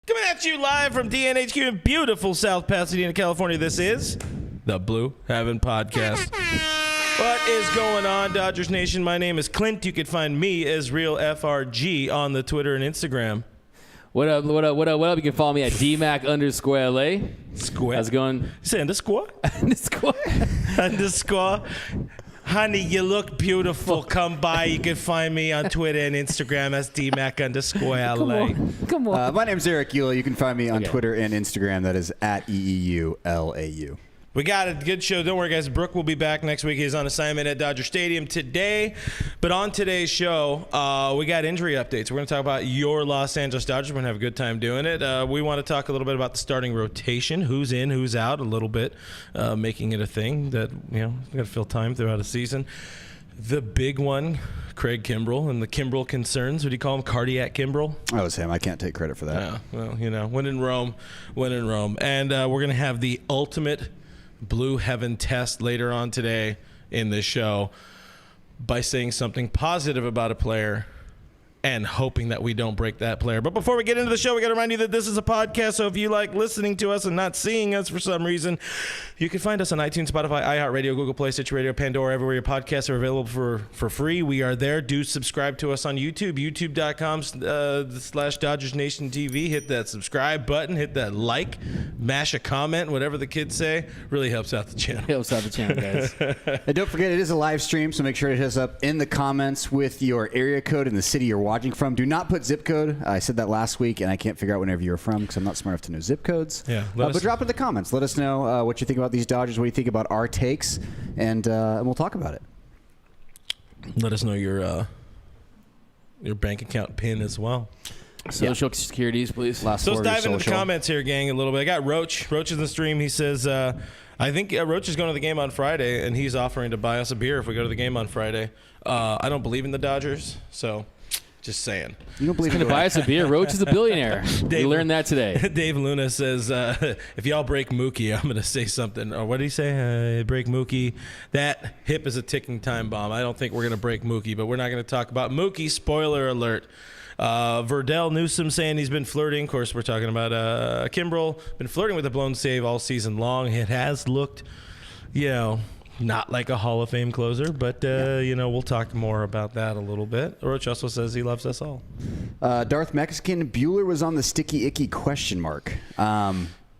Coming at you live from DNHQ in beautiful South Pasadena, California. This is the Blue Heaven Podcast. What is going on, Dodgers Nation? My name is Clint. You can find me as Real FRG on the Twitter and Instagram. What up? You can follow me at DMAC_LA. Square. How's it going? You say underscore? Underscore. Underscore. Honey, you look beautiful. Come by. You can find me on Twitter and Instagram as DMAC_LA. Come on. My name's Eric Euler. You can find me on Twitter and Instagram. That is at EEULAU. We got a good show. Don't worry, guys. Brooke will be back next week. He's on assignment at Dodger Stadium today. But on today's show, we got injury updates. We're going to talk about your Los Angeles Dodgers. We're going to have a good time doing it. We want to talk a little bit about the starting rotation, who's in, who's out, a little bit, making it a thing that, you know, got to fill time throughout a season. The big one, Craig Kimbrel and the Kimbrel concerns. What do you call him? Cardiac Kimbrel? Oh, it was him. I can't take credit for that. Yeah, well, you know, when in Rome. And we're going to have the ultimate Blue Heaven test later on today in this show by saying something positive about a player and hoping that we don't break that player. But before we get into the show, we got to remind you that this is a podcast, so if you like listening to us and not seeing us for some reason, you can find us on iTunes, Spotify, iHeartRadio, Google Play, Stitcher Radio, Pandora, everywhere your podcasts are available for free. We are there. Do subscribe to us on YouTube, youtube.com/Dodgers Nation TV. Hit that subscribe button, hit that like, mash a comment, whatever the kids say. Really helps out the channel. Helps out the channel, guys. And don't forget, it is a live stream, so make sure to hit us up in the comments with your area code and the city you're watching from. Do not put zip code. I said that last week, and I can't figure out whenever you're from because I'm not smart enough to know zip codes. Yeah, but drop it in the comments. Let us know what you think about these Dodgers, what you think about our takes, and we'll talk about it. Let us know your bank account PIN as well. Social securities, please. So let's dive into the comments here, gang, a little bit. I got Roach. Roach is in the stream. He says, I think Roach is going to the game on Friday, and he's offering to buy us a beer if we go to the game on Friday. I don't believe in the Dodgers, so just saying. You don't believe He's going to buy us a beer. Roach is a billionaire. We learned that today. Dave Luna says, if y'all break Mookie, I'm going to say something. Or what did he say? Break Mookie. That hip is a ticking time bomb. I don't think we're going to break Mookie, but we're not going to talk about Mookie. Spoiler alert. Verdell Newsom saying he's been flirting. Of course, we're talking about Kimbrel. Been flirting with a blown save all season long. It has looked, you know, not like a Hall of Fame closer, but, you know, we'll talk more about that a little bit. Roach also says he loves us all. Darth Mexican Buehler was on the sticky icky question mark.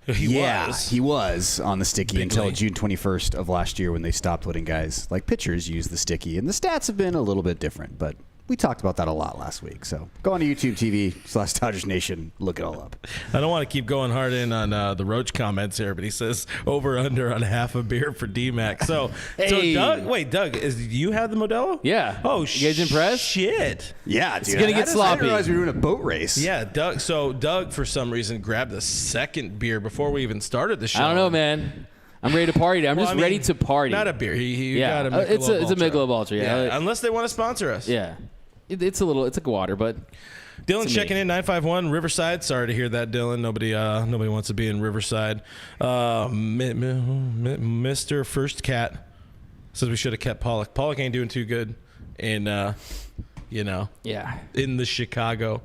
He was on the sticky until June 21st of last year when they stopped letting guys like pitchers use the sticky. And the stats have been a little bit different, but we talked about that a lot last week. So go on to YouTube TV/Dodgers Nation. Look it all up. I don't want to keep going hard in on the Roach comments here, but he says over under on half a beer for DMAC. So Doug, you have the Modelo? Yeah. Oh, you guys impressed? Shit. Yeah, dude. It's going to get sloppy. I didn't realize we were doing a boat race. Yeah, Doug. So Doug, for some reason, grabbed the second beer before we even started the show. I don't know, man. I'm ready to party. I'm ready to party. Not a beer. He got a Michelob it's a Ultra. Michelob Ultra. Yeah. Unless they want to sponsor us. Yeah. It's like water, but Dylan checking in 951 Riverside. Sorry to hear that, Dylan. Nobody wants to be in Riverside. Mr. First Cat says we should have kept Pollock. Pollock ain't doing too good in in the Chicago.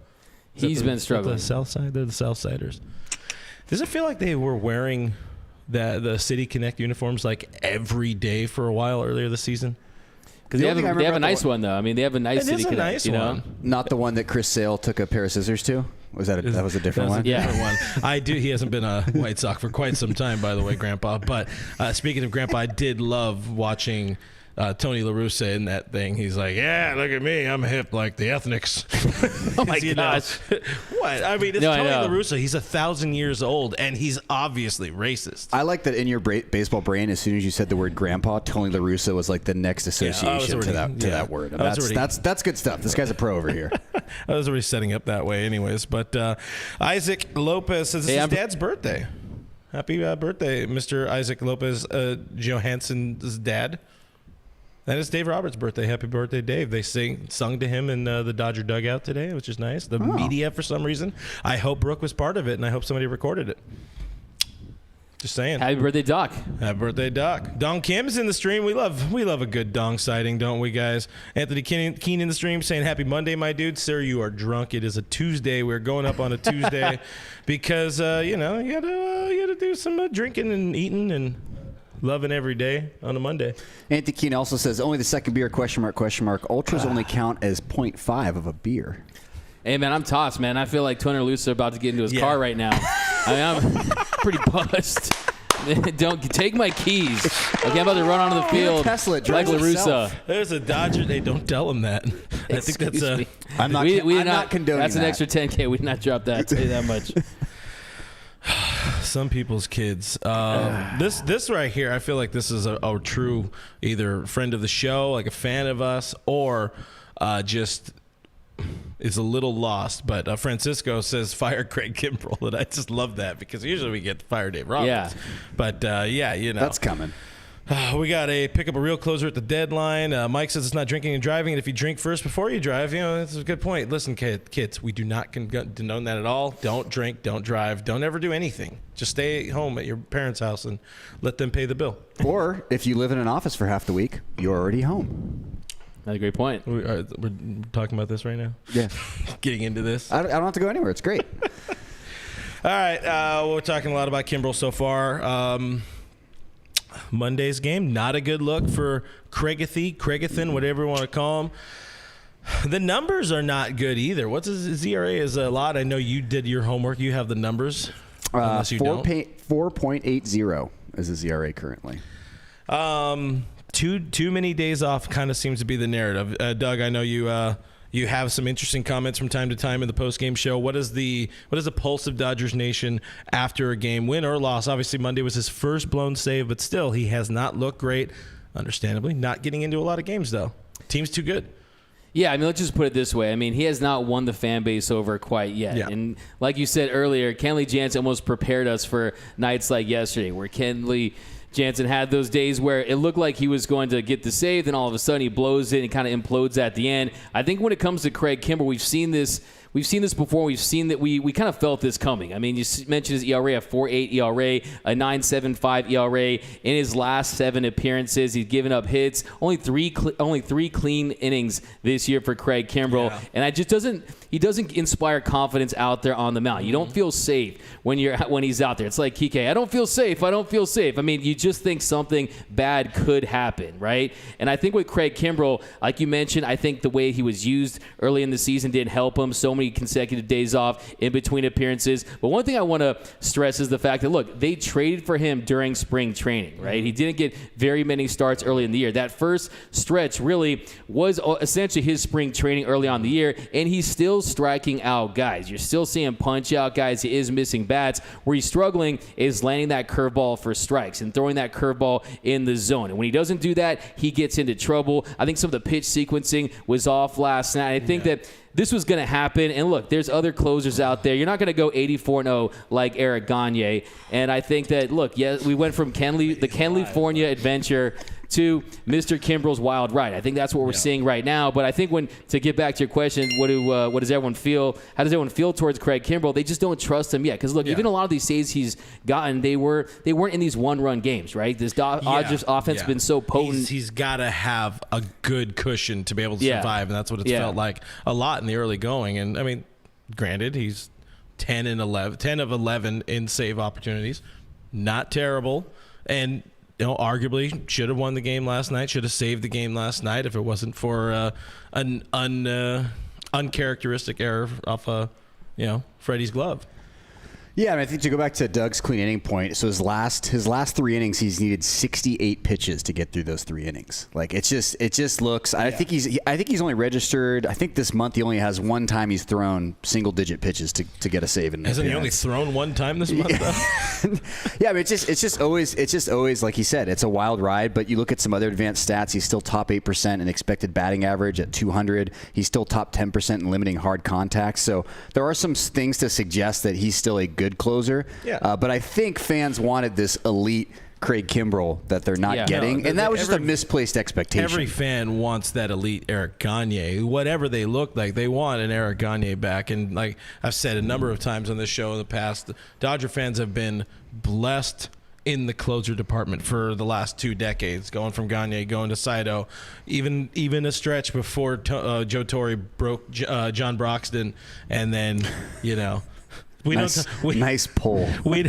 He's been struggling. The South Side. They're the South Siders. Does it feel like they were wearing the City Connect uniforms like every day for a while earlier this season? Because they have a nice one, though. I mean, they have a nice City Connect. Nice one. Not the one that Chris Sale took a pair of scissors to? That was a different one? One. I do. He hasn't been a White Sox for quite some time, by the way, Grandpa. But speaking of Grandpa, I did love watching Tony La Russa in that thing. He's like, yeah, look at me. I'm hip like the ethnics. Oh, my gosh. What? I mean, it's Tony La Russa. He's 1,000 years old, and he's obviously racist. I like that in your baseball brain, as soon as you said the word grandpa, Tony La Russa was like the next association to that word. And that's good stuff. This guy's a pro over here. I was already setting up that way anyways. But Isaac Lopez says it's his dad's birthday. Happy birthday, Mr. Isaac Lopez, Johansson's dad. And it's Dave Roberts' birthday. Happy birthday, Dave. They sung to him in the Dodger dugout today, which is nice. The media, for some reason. I hope Brooke was part of it, and I hope somebody recorded it. Just saying. Happy birthday, Doc. Happy birthday, Doc. Dong Kim's in the stream. We love a good dong sighting, don't we, guys? Anthony Keen in the stream saying, happy Monday, my dude. Sir, you are drunk. It is a Tuesday. We're going up on a Tuesday because, you gotta do some drinking and eating and loving every day on a Monday. Anthony Keen also says, only the second beer, question mark. Ultras only count as 0.5 of a beer. Hey, man, I'm tossed, man. I feel like Tony Luce are about to get into his car right now. I mean, I'm pretty buzzed. Don't take my keys. Okay, I'm about to run onto the field Tesla like LaRussa. There's a Dodger. Hey, don't tell him that. I think that's me. I'm not condoning that's an that. extra 10K. We did not drop that. I'll tell you that much. Some people's kids. This right here, I feel like this is a true either friend of the show, like a fan of us, or just is a little lost. But Francisco says fire Craig Kimbrel, and I just love that because usually we get fire Dave Roberts. Yeah. But That's coming. We got to pick up a real closer at the deadline. Mike says it's not drinking and driving, and if you drink first before you drive, that's a good point. Listen, kids, we do not condone that at all. Don't drink, don't drive, don't ever do anything. Just stay home at your parents' house and let them pay the bill. Or if you live in an office for half the week, you're already home. That's a great point. We're talking about this right now? Yeah. Getting into this? I don't have to go anywhere. It's great. All right. We're talking a lot about Kimbrel so far. Monday's game, not a good look for Craigathan, whatever you want to call him. The numbers are not good either. What's his ERA is a lot. I know you did your homework. You have the numbers. Unless you don't. 4.80 is his ERA currently. Too many days off kind of seems to be the narrative. Doug, I know you have some interesting comments from time to time in the post-game show. What is the pulse of Dodgers Nation after a game, win or loss? Obviously, Monday was his first blown save, but still, he has not looked great. Understandably, not getting into a lot of games though. Team's too good. Yeah, I mean, let's just put it this way. I mean, he has not won the fan base over quite yet. Yeah. And like you said earlier, Kenley Jansen almost prepared us for nights like yesterday, where Kenley Jansen had those days where it looked like he was going to get the save, then all of a sudden he blows it and kind of implodes at the end. I think when it comes to Craig Kimbrel, we've seen this before. We've seen that we kind of felt this coming. I mean, you mentioned his ERA, a 4.8 ERA, a 9.75 ERA. In his last 7 appearances, he's given up hits. Only three clean innings this year for Craig Kimbrel, and he doesn't inspire confidence out there on the mound. You don't feel safe when he's out there. It's like Kike, I don't feel safe. I mean, you just think something bad could happen, right? And I think with Craig Kimbrel, like you mentioned, I think the way he was used early in the season didn't help him. So many consecutive days off in between appearances. But one thing I want to stress is the fact that, look, they traded for him during spring training, right? He didn't get very many starts early in the year. That first stretch really was essentially his spring training early on in the year, and he's still striking out guys. You're still seeing punch out guys. He is missing bats. Where he's struggling is landing that curveball for strikes and throwing that curveball in the zone. And when he doesn't do that, he gets into trouble. I think some of the pitch sequencing was off last night. I think that this was going to happen. And look, there's other closers out there. You're not going to go 84-0 like Eric Gagne. And I think that, look, we went from the California adventure to Mr. Kimbrel's wild ride. I think that's what we're seeing right now. But I think to get back to your question, what does everyone feel? How does everyone feel towards Craig Kimbrel? They just don't trust him yet. Because look, even a lot of these saves he's gotten, they weren't in these one-run games, right? This Dodgers offense has been so potent. He's got to have a good cushion to be able to survive, and that's what it's felt like a lot in the early going. And I mean, granted, he's 10 of 11 in save opportunities, not terrible, and arguably should have won the game last night, should have saved the game last night if it wasn't for an uncharacteristic error off Freddie's glove. Yeah, I think to go back to Doug's clean inning point, so his last 3 innings, he's needed 68 pitches to get through those 3 innings. Like it just looks. I think he's only registered. I think this month he only has one time he's thrown single-digit pitches to get a save. Hasn't he only thrown one time this month? Though? Yeah, I mean, it's just always like he said, it's a wild ride. But you look at some other advanced stats, he's still top 8% in expected batting average at 200. He's still top 10% in limiting hard contacts. So there are some things to suggest that he's still a good closer. Yeah. But I think fans wanted this elite Craig Kimbrel that they're not getting, and that was just a misplaced expectation. Every fan wants that elite Eric Gagne. Whatever they look like, they want an Eric Gagne back. And like I've said a number of times on this show in the past, the Dodger fans have been blessed in the closer department for the last 2 decades, going from Gagne, going to Saito, even a stretch before Joe Torre broke John Broxton, and then nice pull. We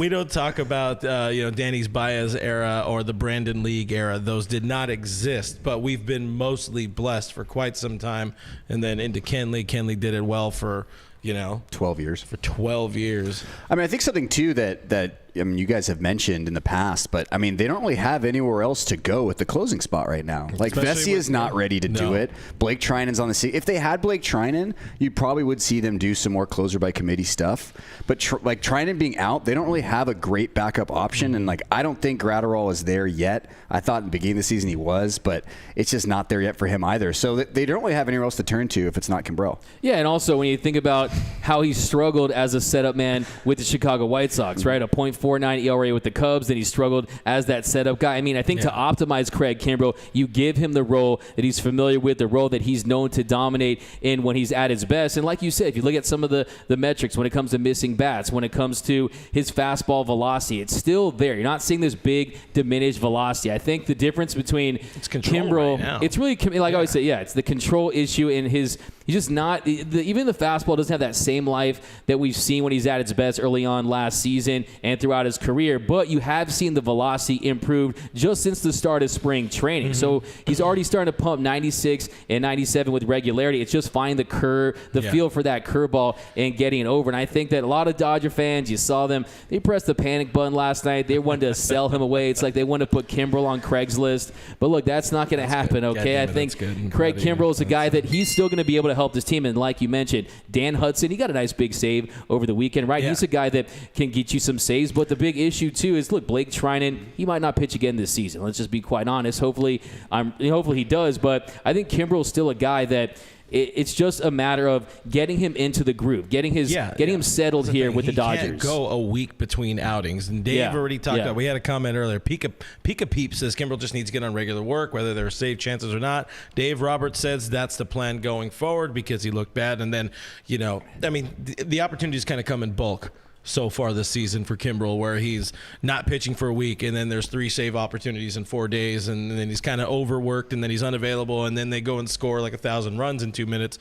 don't talk about Danny's Baez era or the Brandon League era. Those did not exist, but we've been mostly blessed for quite some time, and then into Kenley. Kenley did it well for 12 years. For 12 years. I mean, I think something too that you guys have mentioned in the past, but I mean, they don't really have anywhere else to go with the closing spot right now. Like, Vesey is not ready to do it. Blake Trinan's on the seat. If they had Blake Trinan, you probably would see them do some more closer by committee stuff. But Trinan being out, they don't really have a great backup option. And I don't think Gratterall is there yet. I thought in the beginning of the season he was, but it's just not there yet for him either. So they don't really have anywhere else to turn to if it's not Kimbrel. Yeah, and also when you think about how he struggled as a setup man with the Chicago White Sox, right? A .49 ERA with the Cubs, then he struggled as that setup guy. I mean, I think to optimize Craig Kimbrel, you give him the role that he's familiar with, the role that he's known to dominate in when he's at his best. And like you said, if you look at some of the metrics when it comes to missing bats, when it comes to his fastball velocity, it's still there. You're not seeing this big diminished velocity. I think the difference between Kimbrel, right, it's really, like I always say, it's the control issue in his. He's just not, even the fastball doesn't have that same life that we've seen when he's at its best early on last season and throughout his career. But you have seen the velocity improve just since the start of spring training. So he's already starting to pump 96 and 97 with regularity. It's just finding the curve, the feel for that curveball and getting it over. And I think that a lot of Dodger fans, you saw them, they pressed the panic button last night. They wanted to sell him away. It's like they wanted to put Kimbrel on Craigslist. But look, that's not going to happen, good. okay? I think Craig Kimbrel is a guy that he's still going to be able to help this team. And like you mentioned, Dan Hudson, he got a nice big save over the weekend, right? He's a guy that can get you some saves. But the big issue, too, is, look, Blake Trinan, he might not pitch again this season. Let's just be quite honest. Hopefully he does. But I think Kimbrel's still a guy that it's just a matter of getting him into the groove, getting him settled here with the Dodgers. He can't go a week between outings. And Dave already talked about. We had a comment earlier. Pika Peep says Kimbrel just needs to get on regular work, whether there are save chances or not. Dave Roberts says that's the plan going forward because he looked bad. And then, the opportunities kind of come in bulk so far this season for Kimbrel, where he's not pitching for a week, and then there's 3 save opportunities in 4 days, and then he's kind of overworked, and then he's unavailable, and then they go and score like 1,000 runs in 2 minutes.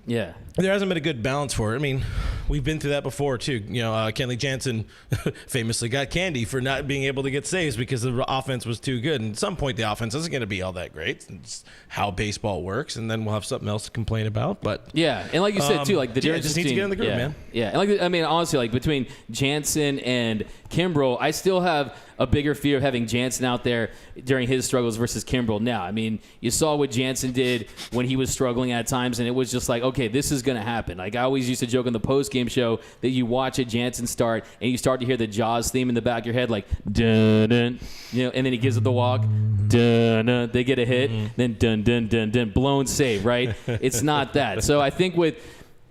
Yeah. There hasn't been a good balance for it. I mean, we've been through that before, too. Kenley Jansen famously got candy for not being able to get saves because the offense was too good. And at some point, the offense isn't going to be all that great. It's how baseball works, and then we'll have something else to complain about. But yeah, and like you said, too, like the difference just needs to get in the groove, man. Yeah, and honestly, between Jansen and Kimbrel, I still have a bigger fear of having Jansen out there during his struggles versus Kimbrel now. I mean, you saw what Jansen did when he was struggling at times, and it was just like, okay, this is going to happen. Like I always used to joke on the post-game show that you watch a Jansen start, and you start to hear the Jaws theme in the back of your head, like, dun-dun, and then he gives it the walk, dun-dun, they get a hit, then dun-dun-dun-dun, blown save, right? It's not that. So I think with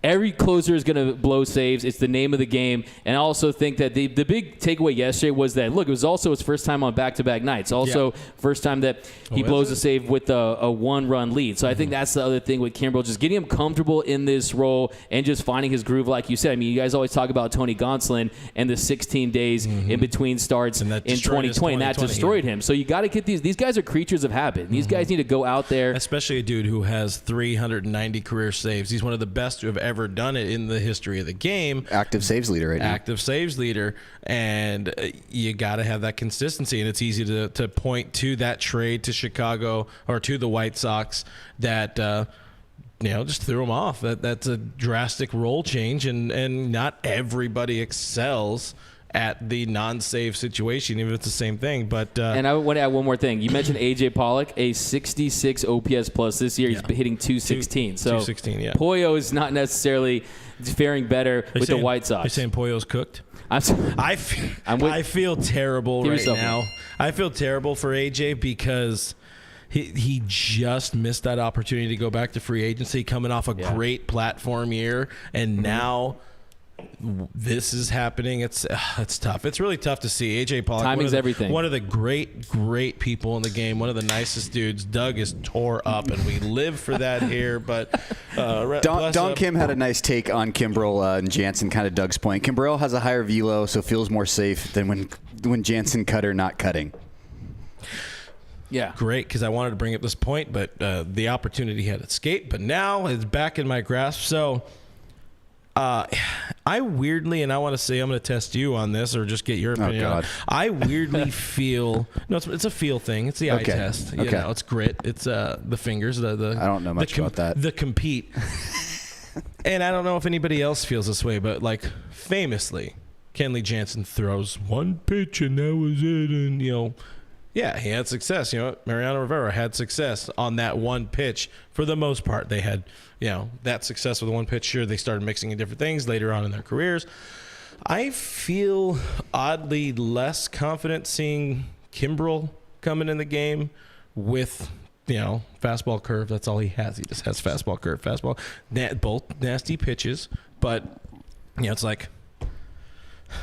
every closer is going to blow saves. It's the name of the game. And I also think that the big takeaway yesterday was that, look, it was also his first time on back-to-back nights. Also, first time that he blows a save with a one-run lead. So I think that's the other thing with Kimbrel, just getting him comfortable in this role and just finding his groove, like you said. I mean, you guys always talk about Tony Gonsolin and the 16 days in between starts in 2020, and that destroyed him. So you got to get these guys are creatures of habit. These guys need to go out there. Especially a dude who has 390 career saves. He's one of the best who have ever done it in the history of the game. Active saves leader right now. Active saves leader. And you got to have that consistency. And it's easy to point to that trade to Chicago or to the White Sox that just threw them off. That's a drastic role change, and not everybody excels at the non-save situation, even if it's the same thing. But and I want to add one more thing. You mentioned A.J. Pollock, a 66 OPS plus this year. He's hitting 216. So 216, yeah. Pollo is not necessarily faring better with the White Sox. You're saying Pollo's cooked? I feel terrible right now. I feel terrible for A.J. because he just missed that opportunity to go back to free agency coming off a great platform year, and now this is happening. It's tough. It's really tough to see. AJ Pollock, timing's everything. One of the great people in the game. One of the nicest dudes. Doug is tore up, and we live for that here. But Don Kim had a nice take on Kimbrel and Jansen, kind of Doug's point. Kimbrel has a higher velo, so feels more safe than when Jansen cut or not cutting. Yeah. Great, because I wanted to bring up this point, but the opportunity had escaped. But now it's back in my grasp. So I weirdly, and I want to say I'm going to test you on this or just get your opinion. Oh, God. I weirdly feel, no, it's a feel thing. It's the eye test. You know, it's grit. It's the fingers. The I don't know much about that. The compete. And I don't know if anybody else feels this way, but like famously, Kenley Jansen throws one pitch and that was it. And, you know, yeah, he had success. You know, Mariano Rivera had success on that one pitch. For the most part, they had, you know, that success with the one pitch. Sure, they started mixing in different things later on in their careers. I feel oddly less confident seeing Kimbrel coming in the game with, you know, fastball curve. That's all he has. He just has fastball curve, fastball. Both nasty pitches. But, you know, it's like,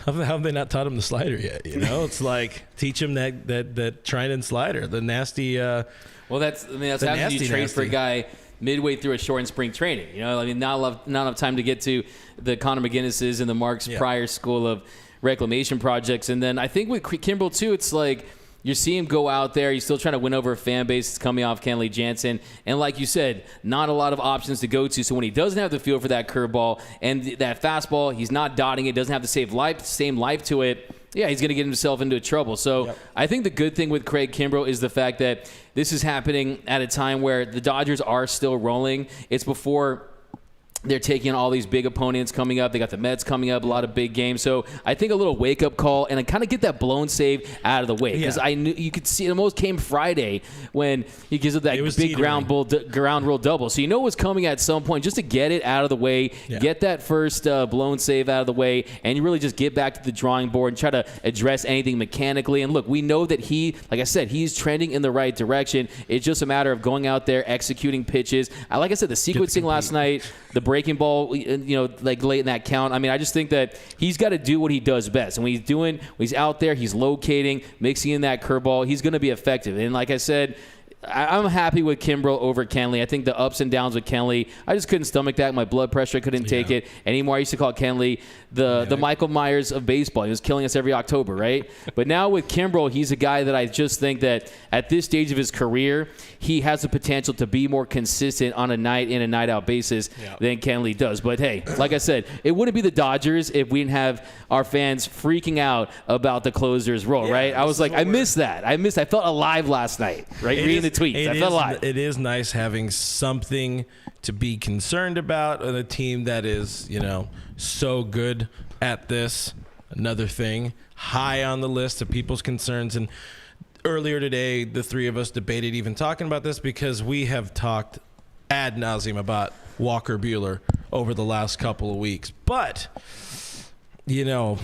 how have they not taught him the slider yet? You know, it's like teach him that trying and slider, the nasty. Well, that's how you trade for a guy midway through a shortened spring training. You know, I mean, not enough time to get to the Connor McGinnis's and the Mark's prior school of reclamation projects. And then I think with Kimbrel too, it's like you see him go out there. He's still trying to win over a fan base. It's coming off Kenley Jansen. And like you said, not a lot of options to go to. So when he doesn't have the feel for that curveball and that fastball, he's not dotting it, doesn't have the same life to it. Yeah, he's going to get himself into trouble. So I think the good thing with Craig Kimbrel is the fact that this is happening at a time where the Dodgers are still rolling. It's before they're taking all these big opponents coming up. They got the Mets coming up, a lot of big games. So I think a little wake-up call and kind of get that blown save out of the way. Because I knew you could see it almost came Friday when he gives up that big ground rule double. So you know it was coming at some point just to get it out of the way, get that first blown save out of the way, and you really just get back to the drawing board and try to address anything mechanically. And look, we know that he, like I said, he's trending in the right direction. It's just a matter of going out there, executing pitches. Like I said, the sequencing last night, the breaking ball, you know, like late in that count. I mean, I just think that he's got to do what he does best. And when he's out there, he's locating, mixing in that curveball, he's going to be effective. And like I said, I'm happy with Kimbrel over Kenley. I think the ups and downs with Kenley, I just couldn't stomach that. My blood pressure couldn't take it anymore. I used to call Kenley the Michael Myers of baseball. He was killing us every October, right? But now with Kimbrel, he's a guy that I just think that at this stage of his career, he has the potential to be more consistent on a night in and night out basis than Kenley does. But hey, like I said, it wouldn't be the Dodgers if we didn't have our fans freaking out about the closer's role, right? I was like, I missed that. I felt alive last night, right? Reading the tweets. I felt alive. It is nice having something to be concerned about and a team that is, you know, so good at this. Another thing high on the list of people's concerns. And earlier today, the three of us debated even talking about this because we have talked ad nauseum about Walker Buehler over the last couple of weeks. But, you know,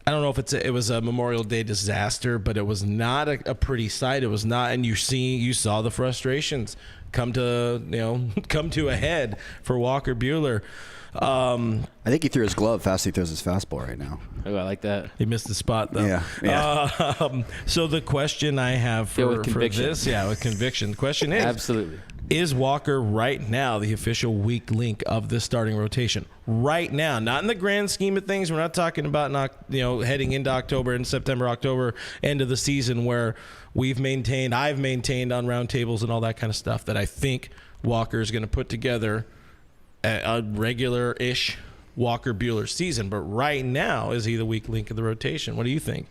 I don't know if it was a Memorial Day disaster, but it was not a pretty sight. It was not, and you saw the frustrations come to a head for Walker Buehler. I think he threw his glove fast. He throws his fastball right now. Oh, I like that. He missed the spot though. Yeah. So the question I have for this, with conviction. The question is, absolutely, is Walker right now the official weak link of this starting rotation? Right now, not in the grand scheme of things. We're not talking about heading into October and September, October, end of the season where I've maintained on roundtables and all that kind of stuff that I think Walker is going to put together a regular-ish Walker Buehler season. But right now, is he the weak link of the rotation? What do you think?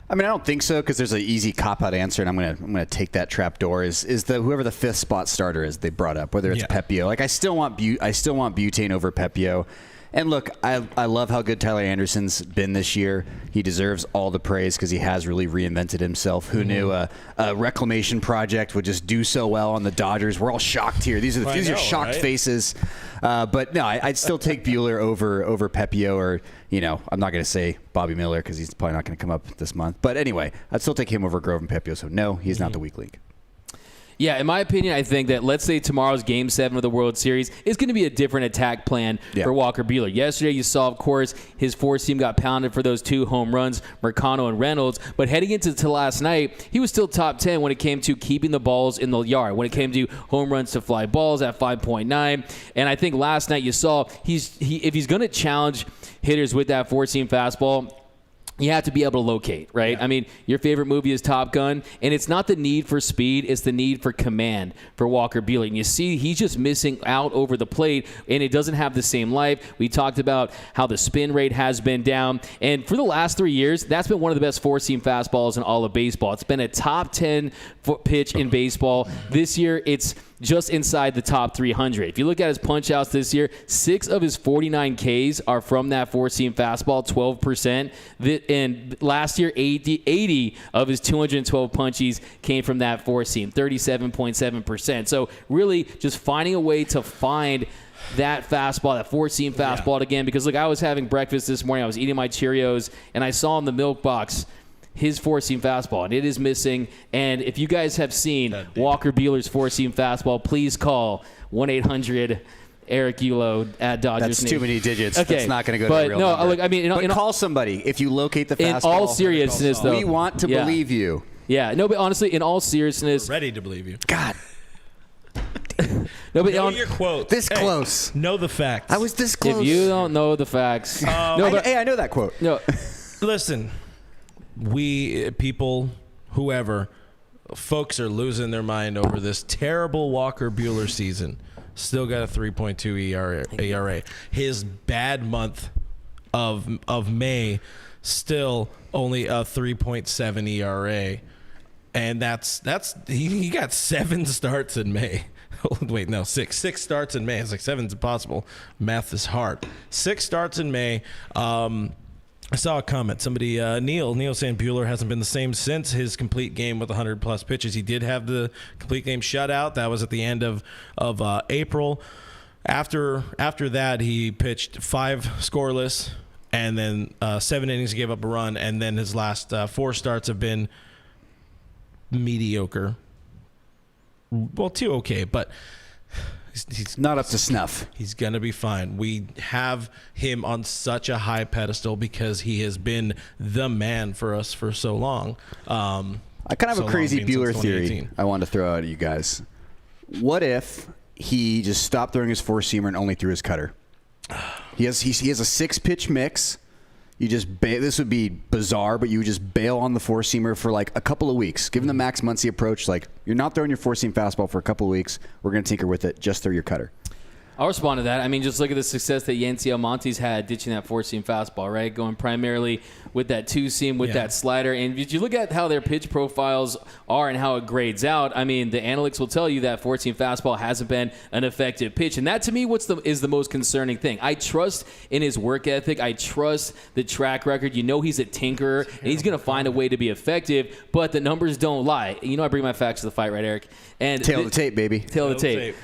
I mean, I don't think so because there's an easy cop-out answer, and I'm gonna take that trap door. Is whoever the fifth spot starter is they brought up, whether it's Pepio. Like I still want Butane over Pepio. And look, I love how good Tyler Anderson's been this year. He deserves all the praise because he has really reinvented himself. Who knew a reclamation project would just do so well on the Dodgers? We're all shocked here. These are shocked faces. But no, I'd still take Buehler over Pepio, or I'm not going to say Bobby Miller because he's probably not going to come up this month. But anyway, I'd still take him over Grove and Pepio. So no, he's not the weak link. Yeah, in my opinion, I think that let's say tomorrow's Game 7 of the World Series is going to be a different attack plan for Walker Buehler. Yesterday, you saw, of course, his four-seam got pounded for those 2 home runs, Mercado and Reynolds. But heading into last night, he was still top 10 when it came to keeping the balls in the yard, when it came to home runs to fly balls at 5.9. And I think last night you saw if he's going to challenge hitters with that four-seam fastball, you have to be able to locate, right? Yeah. I mean, your favorite movie is Top Gun, and it's not the need for speed, it's the need for command for Walker Buehler. And you see he's just missing out over the plate, and it doesn't have the same life. We talked about how the spin rate has been down, and for the last 3 years, that's been one of the best four-seam fastballs in all of baseball. It's been a top 10 pitch in baseball. This year, it's just inside the top 300. If you look at his punch-outs this year, 6 of his 49 Ks are from that four-seam fastball, 12%. And last year, 80 of his 212 punchies came from that four-seam, 37.7%. So really just finding a way to find that fastball, that four-seam fastball again. Because, look, I was having breakfast this morning. I was eating my Cheerios, and I saw in the milk box his four-seam fastball, and it is missing. And if you guys have seen Walker Buehler's four-seam fastball, please call 1-800-ERIC ULO at Dodgers. That's too many digits. Okay. That's not going to go to a real number. Look, I mean, but call somebody if you locate the fastball. In all seriousness, though, we want to believe you. Yeah, no, but honestly, in all seriousness, we're ready to believe you. God. No, but know your quote. This close. Know the facts. I was this close. If you don't know the facts, I know that quote. No, listen. We, people, whoever, folks are losing their mind over this terrible Walker Buehler season. Still got a 3.2 ERA. His bad month of May, still only a 3.7 ERA. And that's he got 7 starts in May. Wait, no, 6. 6 starts in May. It's like 7's impossible. Math is hard. 6 starts in May. I saw a comment. Somebody, Neil saying Buehler hasn't been the same since his complete game with 100-plus pitches. He did have the complete game shutout. That was at the end of April. After that, he pitched 5 scoreless, and then 7 innings, he gave up a run, and then his last 4 starts have been mediocre. Well, 2 okay, but he's not up to snuff. He's going to be fine. We have him on such a high pedestal because he has been the man for us for so long. I kind of have a crazy Buehler theory I wanted to throw out at you guys. What if he just stopped throwing his four-seamer and only threw his cutter? He has a 6-pitch mix. You just this would be bizarre, but you would just bail on the four-seamer for like a couple of weeks. Given the Max Muncy approach, like you're not throwing your four-seam fastball for a couple of weeks. We're going to tinker with it. Just throw your cutter. I'll respond to that. I mean, just look at the success that Yancy Almonte's had ditching that four-seam fastball, right? Going primarily with that two-seam, with that slider. And if you look at how their pitch profiles are and how it grades out, I mean, the analytics will tell you that four-seam fastball hasn't been an effective pitch. And that, to me, is the most concerning thing. I trust in his work ethic. I trust the track record. You know he's a tinkerer, and he's going to find a way to be effective, but the numbers don't lie. You know I bring my facts to the fight, right, Eric? And tail of the tape, baby. Tail of the tape.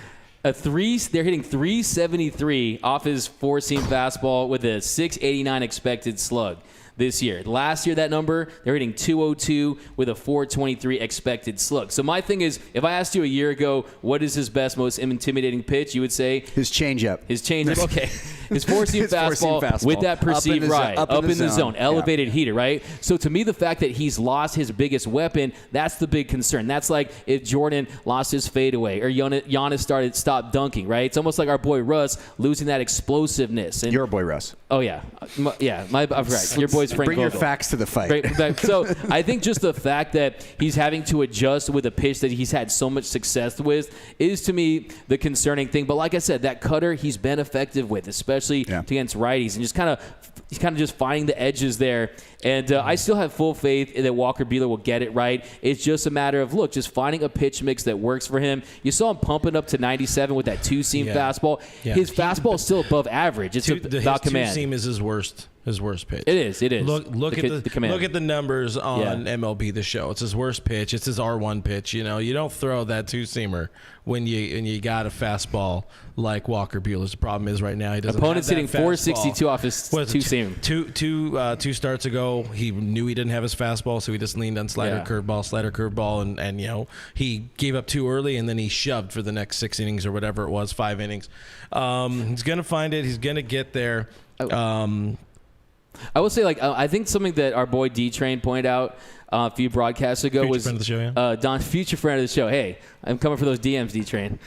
They're hitting 373 off his four-seam fastball with a 689 expected slug this year. Last year, that number, they're hitting 202 with a 423 expected slug. So my thing is, if I asked you a year ago, what is his best, most intimidating pitch, you would say his changeup. His changeup, okay. His four-seam fastball with that perceived ride, up in the zone, elevated heater, right? So to me, the fact that he's lost his biggest weapon, that's the big concern. That's like if Jordan lost his fadeaway or Giannis stopped dunking, right? It's almost like our boy Russ losing that explosiveness. And your boy Russ. Oh, yeah. I'm right. Your boy's Frank Bring Vogel. your facts to the fight. So I think just the fact that he's having to adjust with a pitch that he's had so much success with is, to me, the concerning thing. But like I said, that cutter he's been effective with, especially against righties, and he's kind of just finding the edges there. And I still have full faith that Walker Buehler will get it right. It's just a matter of, just finding a pitch mix that works for him. You saw him pumping up to 97 with that two-seam fastball. Yeah. His fastball is still above average. It's about command. His two-seam is his worst pitch. It is. Look at the numbers on MLB The Show. It's his worst pitch. It's his R1 pitch. You know, you don't throw that two-seamer when you got a fastball like Walker Buehler's. The problem is right now he doesn't. Opponent's have that hitting 462 off his two-seamer. dream. Two starts ago, he knew he didn't have his fastball, so he just leaned on slider, curveball, and he gave up too early, and then he shoved for the next 6 innings or whatever it was, 5 innings. He's gonna find it. He's gonna get there. I will say, I think something that our boy D-Train pointed out a few broadcasts ago future was friend of the show, yeah. Don, future friend of the show. Hey, I'm coming for those DMs, D-Train.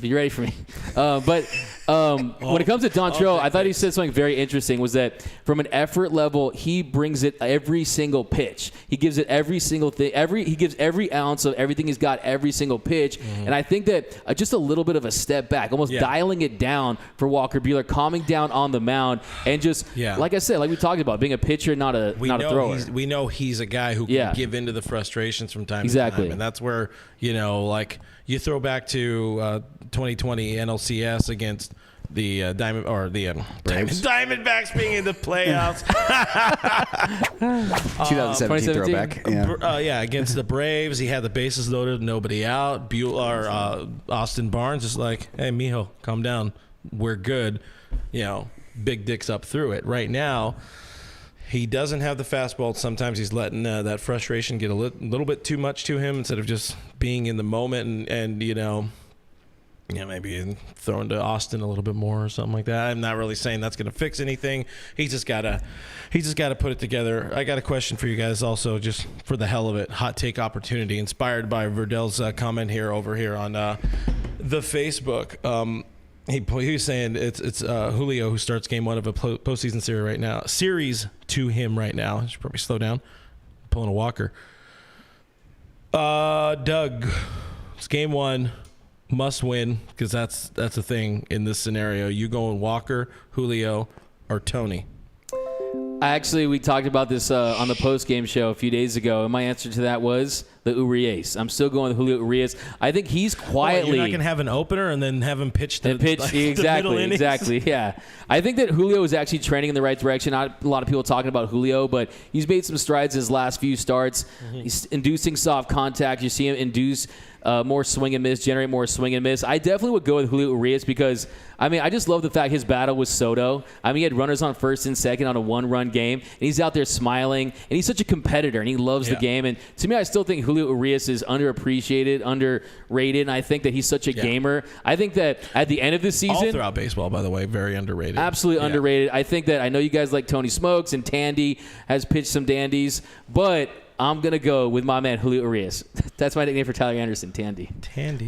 Be ready for me. When it comes to Dontrelle, I thought he said something very interesting, was that from an effort level, he brings it every single pitch. He gives it every single thing. He gives every ounce of everything he's got every single pitch. Mm-hmm. And I think that just a little bit of a step back, almost dialing it down for Walker Buehler, calming down on the mound, and just, like I said, like we talked about, being a pitcher, not a thrower. We know he's a guy who can give into the frustrations from time to time. And that's where, you throw back to 2020 NLCS against the Diamondbacks being in the playoffs. 2017 throwback. Against the Braves, he had the bases loaded, nobody out. Austin Barnes is like, hey, mijo, calm down, we're good. Big dicks up through it. Right now, he doesn't have the fastball. Sometimes he's letting that frustration get a little bit too much to him instead of just being in the moment and maybe throwing to Austin a little bit more or something like that. I'm not really saying that's going to fix anything. He's just got to put it together. I got a question for you guys also, just for the hell of it. Hot take opportunity, inspired by Verdel's comment over here on the Facebook. He was saying it's Julio who starts game 1 of a postseason series to him right now. I should probably slow down. I'm pulling a Walker. Doug, it's game 1, must win, because that's the thing in this scenario. You going Walker, Julio, or Tony? We talked about this on the post-game show a few days ago, and my answer to that was the Urias. I'm still going with Julio Urias. I think he's quietly... You're not going to have an opener and then have him pitch the Exactly, yeah. I think that Julio is actually trending in the right direction. Not a lot of people talking about Julio, but he's made some strides in his last few starts. Mm-hmm. He's inducing soft contact. You see him induce more swing and miss, generate more swing and miss. I definitely would go with Julio Urias because, I just love the fact his battle with Soto. He had runners on first and second on a 1-run game, and he's out there smiling, and he's such a competitor, and he loves the game. And to me, I still think Julio Urias is underappreciated, underrated, and I think that he's such a gamer. I think that at the end of the season... All throughout baseball, by the way, very underrated. Absolutely underrated. I think that I know you guys like Tony Smokes, and Tandy has pitched some dandies, but... I'm going to go with my man, Julio Urias. That's my nickname for Tyler Anderson, Tandy.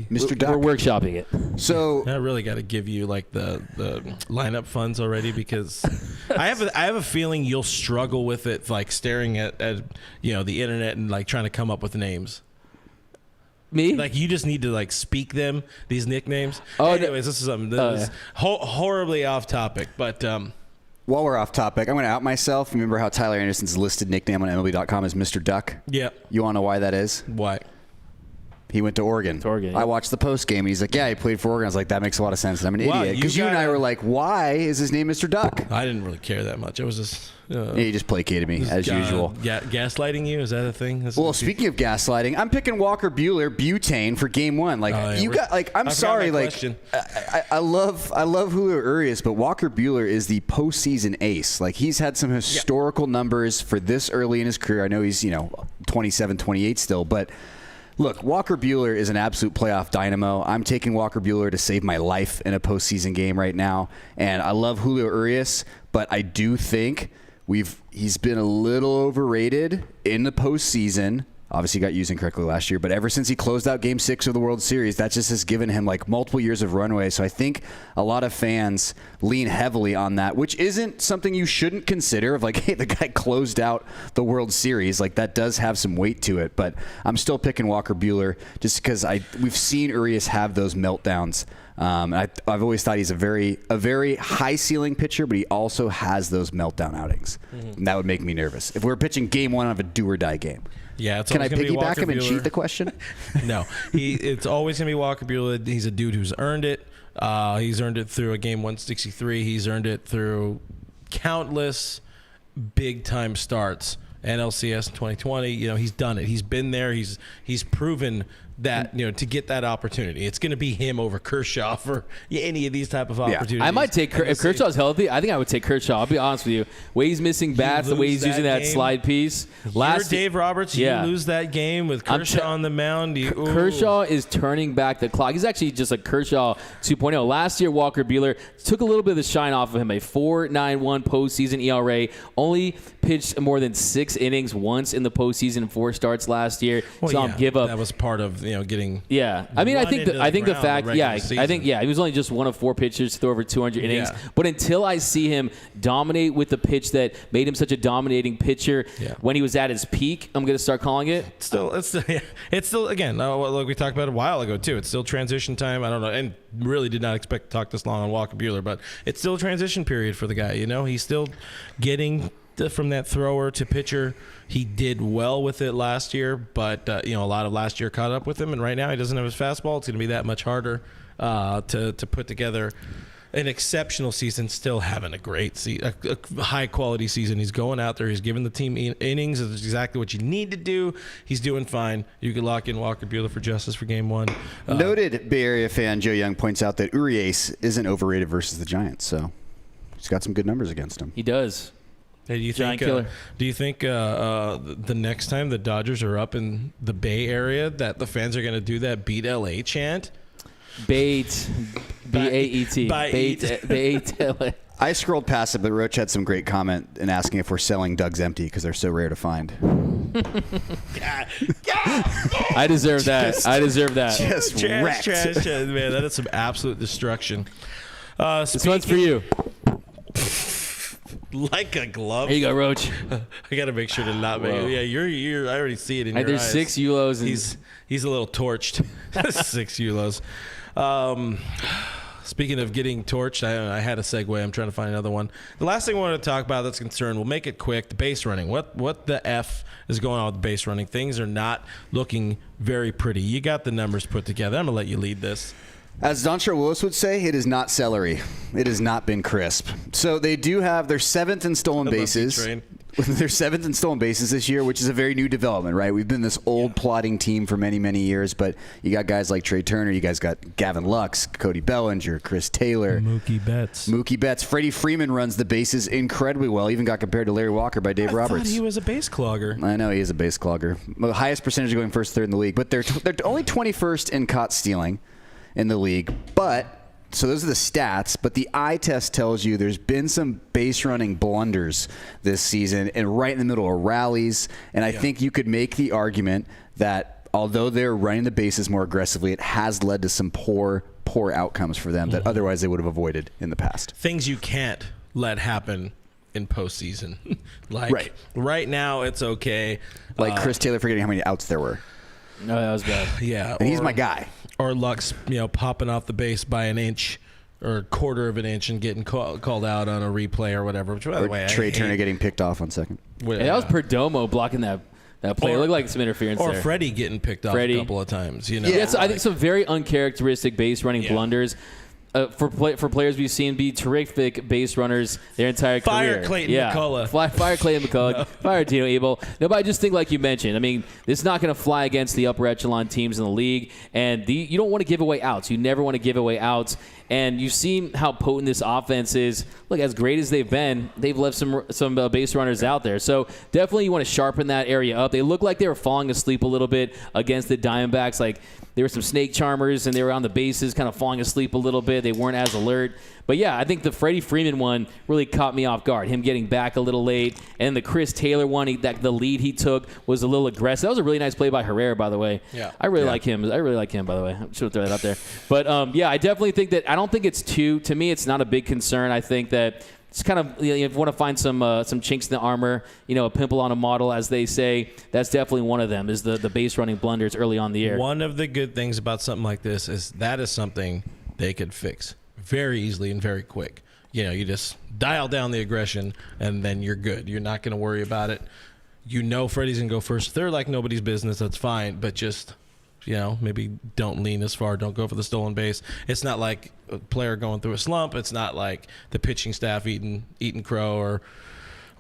Mr. Duck. We're workshopping it. So I really got to give you the lineup funds already, because I have a feeling you'll struggle with it, staring at the internet and trying to come up with names. Me? You just need to speak them, these nicknames. Oh, anyways, this is something that is horribly off topic, but while we're off topic, I'm going to out myself. Remember how Tyler Anderson's listed nickname on MLB.com is Mr. Duck? Yeah. You want to know why that is? Why? He went to Oregon. Yeah. I watched the post game, and he's like, "Yeah, he played for Oregon." I was like, "That makes a lot of sense." And I'm an idiot because you and I were like, "Why is his name Mr. Duck?" I didn't really care that much. I was just he just placated me as usual. Gaslighting you, is that a thing? Speaking of gaslighting, I'm picking Walker Buehler butane for game 1. I'm sorry, I love Julio Urias, but Walker Buehler is the postseason ace. He's had some historical numbers for this early in his career. I know he's 27, 28 still, but. Look, Walker Buehler is an absolute playoff dynamo. I'm taking Walker Buehler to save my life in a postseason game right now. And I love Julio Urias, but I do think he's been a little overrated in the postseason. Obviously got used incorrectly last year, but ever since he closed out Game 6 of the World Series, that just has given him multiple years of runway. So I think a lot of fans lean heavily on that, which isn't something you shouldn't consider of hey, the guy closed out the World Series. That does have some weight to it, but I'm still picking Walker Buehler just because we've seen Urias have those meltdowns. I've always thought he's a very high ceiling pitcher, but he also has those meltdown outings. Mm-hmm. And that would make me nervous if we're pitching game 1 of a do or die game. Yeah, can I piggyback him and cheat the question? No, it's always gonna be Walker Buehler. He's a dude who's earned it. He's earned it through a game 163. He's earned it through countless big time starts. NLCS 2020. He's done it. He's been there. He's proven that, to get that opportunity. It's going to be him over Kershaw for any of these type of opportunities. I might take if Kershaw's healthy. I think I would take Kershaw. I'll be honest with you. Way he's missing bats, the way he's using that slide piece. You're Dave Roberts. You lose that game with Kershaw on the mound. Kershaw is turning back the clock. He's actually just a Kershaw 2.0. Last year, Walker Buehler took a little bit of the shine off of him. A 4.91 postseason ERA. Only pitched more than 6 innings once in the postseason. 4 starts last year. Saw him give up. That was part of getting. Yeah, I mean, I think the fact. He was only just one of 4 pitchers to throw over 200 innings. But until I see him dominate with the pitch that made him such a dominating pitcher when he was at his peak, I'm going to start calling it. It's still again, like we talked about a while ago too. It's still transition time. I don't know, and really did not expect to talk this long on Walker Buehler, but it's still a transition period for the guy. He's still getting from that thrower to pitcher. He did well with it last year, but a lot of last year caught up with him, and right now he doesn't have his fastball. It's going to be that much harder to put together an exceptional season. Still having a great a high quality season. He's going out there. He's giving the team innings. That's exactly what you need to do. He's doing fine. You can lock in Walker Buehler for justice for Game 1. Noted Bay Area fan Joe Young points out that Urias isn't overrated versus the Giants, so he's got some good numbers against him. He does. Hey, do you think the next time the Dodgers are up in the Bay Area that the fans are going to do that "Beat LA" chant? Bait, B-A-E-T. Bait LA. I scrolled past it, but Roach had some great comment in asking if we're selling Doug's Empty because they're so rare to find. I deserve that. Just wrecked. Trash, man. That is some absolute destruction. This one's for you. Like a glove. Here you go, Roach. I got to make sure to not make it. Yeah, you're. I already see it in your there's eyes. 6 Eulos. He's a little torched. 6 Eulos. Speaking of getting torched, I had a segue. I'm trying to find another one. The last thing I want to talk about that's concerned, we'll make it quick, the base running. What the F is going on with the base running? Things are not looking very pretty. You got the numbers put together. I'm going to let you lead this. As Dontre Willis would say, it is not celery. It has not been crisp. So they do have their 7th in stolen bases. Their 7th in stolen bases this year, which is a very new development, right? We've been this old plodding team for many, many years, but you got guys like Trey Turner, you guys got Gavin Lux, Cody Bellinger, Chris Taylor. Mookie Betts. Freddie Freeman runs the bases incredibly well, even got compared to Larry Walker by Dave Roberts. I thought he was a base clogger. I know he is a base clogger. The highest percentage of going first, third in the league, but they're only 21st in caught stealing in the league, so those are the stats, but the eye test tells you there's been some base running blunders this season and right in the middle of rallies, and I think you could make the argument that although they're running the bases more aggressively, it has led to some poor outcomes for them that otherwise they would have avoided in the past. Things you can't let happen in postseason. Right now it's okay. Like Chris Taylor forgetting how many outs there were. No, that was bad. Yeah. And he's my guy. Or Lux, popping off the base by an inch or a quarter of an inch and getting called out on a replay or whatever. Which, by the way, Trey Turner getting picked off on second. That was Perdomo blocking that play. It looked like some interference there. Or Freddie getting picked off a couple of times. Yeah, so I think some very uncharacteristic base running blunders. For players we've seen be terrific base runners their entire career. Fire Clayton McCullough. Fire Clayton McCullough. Fire Dino Abel. No, but I just think, like you mentioned, I mean, this is not going to fly against the upper echelon teams in the league, and you don't want to give away outs. You never want to give away outs. And you've seen how potent this offense is. Look, as great as they've been, they've left some base runners out there. So definitely you want to sharpen that area up. They look like they were falling asleep a little bit against the Diamondbacks. Like there were some snake charmers, and they were on the bases kind of falling asleep a little bit. They weren't as alert. But, yeah, I think the Freddie Freeman one really caught me off guard, him getting back a little late. And the Chris Taylor one, the lead he took was a little aggressive. That was a really nice play by Herrera, by the way. Yeah. I really like him. by the way. I should throw that out there. But, I definitely think that – I don't think it's to me, it's not a big concern. I think that it's kind of, if you want to find some chinks in the armor, a pimple on a model, as they say, that's definitely one of them, is the base running blunders early on in the year. One of the good things about something like this is that is something they could fix very easily and very quick. You just dial down the aggression, and then you're good. You're not going to worry about it. Freddie's going to go first, third like nobody's business. That's fine, but just maybe don't lean as far. Don't go for the stolen base. It's not like a player going through a slump. It's not like the pitching staff eating crow or